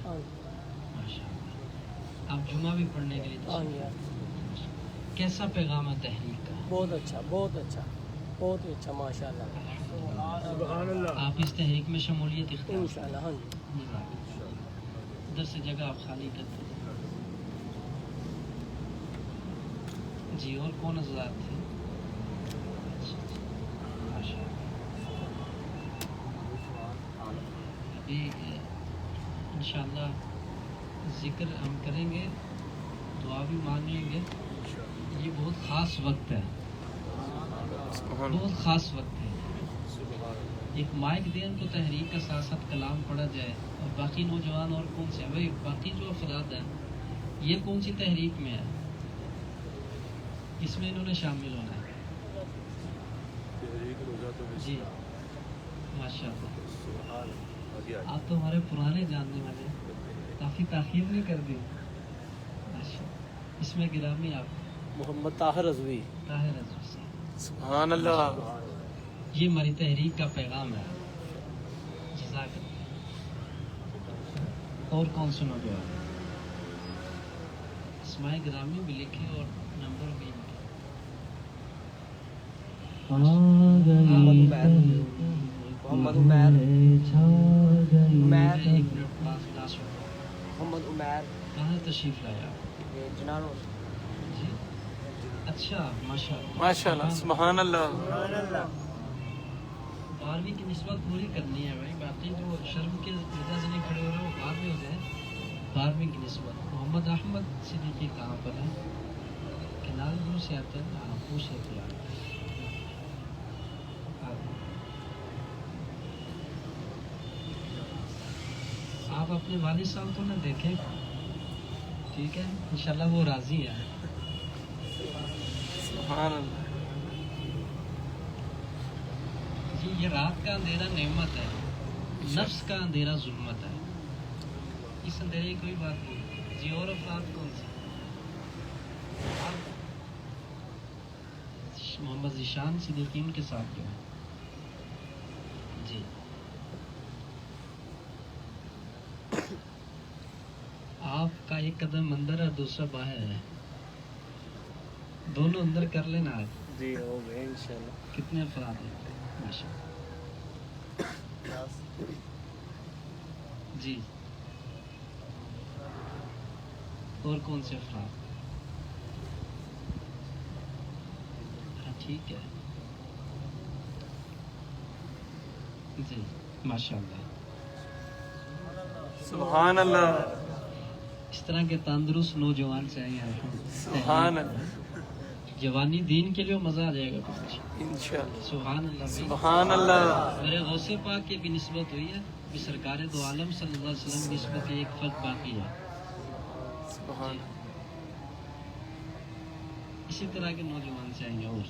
ماشاء اللہ. آپ جمعہ بھی پڑھنے کے لیے تشریف. کیسا پیغام ہے تحریک کا؟ بہت اچھا بہت اچھا بہت ہی اچھا ماشاء اللہ. سبحان اللہ. آپ اس تحریک میں شمولیت اختیار ان شاء اللہ. ہاں جی. ادھر سے جگہ آپ خالی کرتے ہیں. جی اور کون حضرات تھے؟ ماشاء اللہ. ابھی انشاءاللہ ذکر ہم کریں گے، دعا بھی مانگیں گے. یہ بہت خاص وقت ہے، بہت خاص وقت ہے. ایک مائک دیں ان کو تحریک کا ساتھ ساتھ کلام پڑھا جائے. اور باقی نوجوان اور کون سے ہیں بھائی؟ باقی جو افراد ہیں یہ کون سی تحریک میں ہے؟ اس میں انہوں نے شامل ہونا ہے. تحریک روزہ تو جی ماشاء اللہ. سبحان اللہ. آگے آ جائے. آپ تو ہمارے پرانے جاننے والے ہیں. کافی تاخیر نہیں کر دی ماشاء اللہ. اس میں گرامی آپ محمد طاہر رضوی. طاہر رضوی صاحب. سبحان اللہ. یہ ہماری تحریک کا پیغام ہے. جزاک اللہ. اور کون سنا دعا؟ اسماء گرامی بھی لکھے اور نمبر بھی لکھے. محمد عمیر ایک منٹ پاس لاسٹ محمد عمیر کہاں تشریف لایا؟ جنانو. جی اچھا ماشاء اللہ. ماشاء اللہ. سبحان اللہ. 12ویں کی نسبت پوری کرنی ہے بھائی. باقی جو شرم کے وجہ سے نہیں کھڑے ہو رہے وہ بعد میں ہو جائے. 12ویں کی نسبت. محمد احمد صدیقی کہاں پر ہے؟ کنال گرو سے آتے ہیں. ہاں پوچھ لیتے ہیں. آپ اپنے والد صاحب کو نہ دیکھیں، ٹھیک ہے؟ انشاءاللہ وہ راضی ہے. سبحان اللہ. جی یہ رات کا اندھیرا نعمت ہے، نفس کا اندھیرا ظلمت ہے. اس اندھیرے کی کوئی بات نہیں. جی اور افراد کون سے؟ محمد ذیشان صدیقین کے ساتھ جو ہے. جی آپ کا ایک قدم اندر اور دوسرا باہر ہے. دونوں اندر کر لینا. آپ جی ہو گئے انشاءاللہ. کتنے افراد ہیں؟ ماشاء اللہ. جی اور کون سے افراد؟ ہاں ٹھیک ہے. جی ماشاء اللہ. سبحان اللہ. اس طرح کے تندرست نوجوان چاہیے. سبحان اللہ. جوانی دین کے لیے مزہ آ جائے گا کچھ. انشاءاللہ. سبحان اللہ. سبحان اللہ. میرے غوث پاک کی بھی نسبت ہوئی ہے. بھی سرکار دو عالم صلی اللہ علیہ وسلم کی نسبت ایک فرق باقی ہے. سبحان. اسی طرح کے نوجوان چاہیے. اور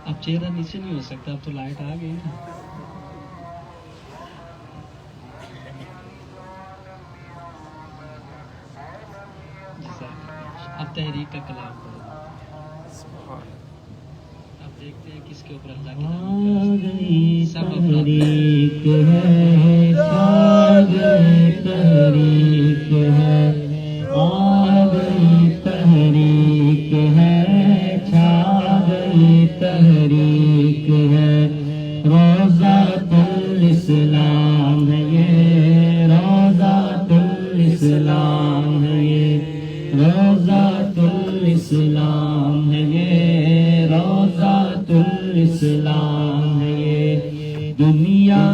اب چہرہ نیچے نہیں ہو سکتا. اب تو لائٹ آ گئی نا. جزاک اب تحریک کا کلام پڑھو. سبحان اب دیکھتے ہیں کس کے اوپر اللہ کی رحمت سب افراد تحریک ہے چھا گئی تحریک ہے آ گئی تحریک ہے چھا گئی تحریک ہے روضۃ الاسلام ہے یہ روضۃ الاسلام ہے یہ روضۃ الاسلام ہے یہ روضۃ الاسلام ہے یہ دنیا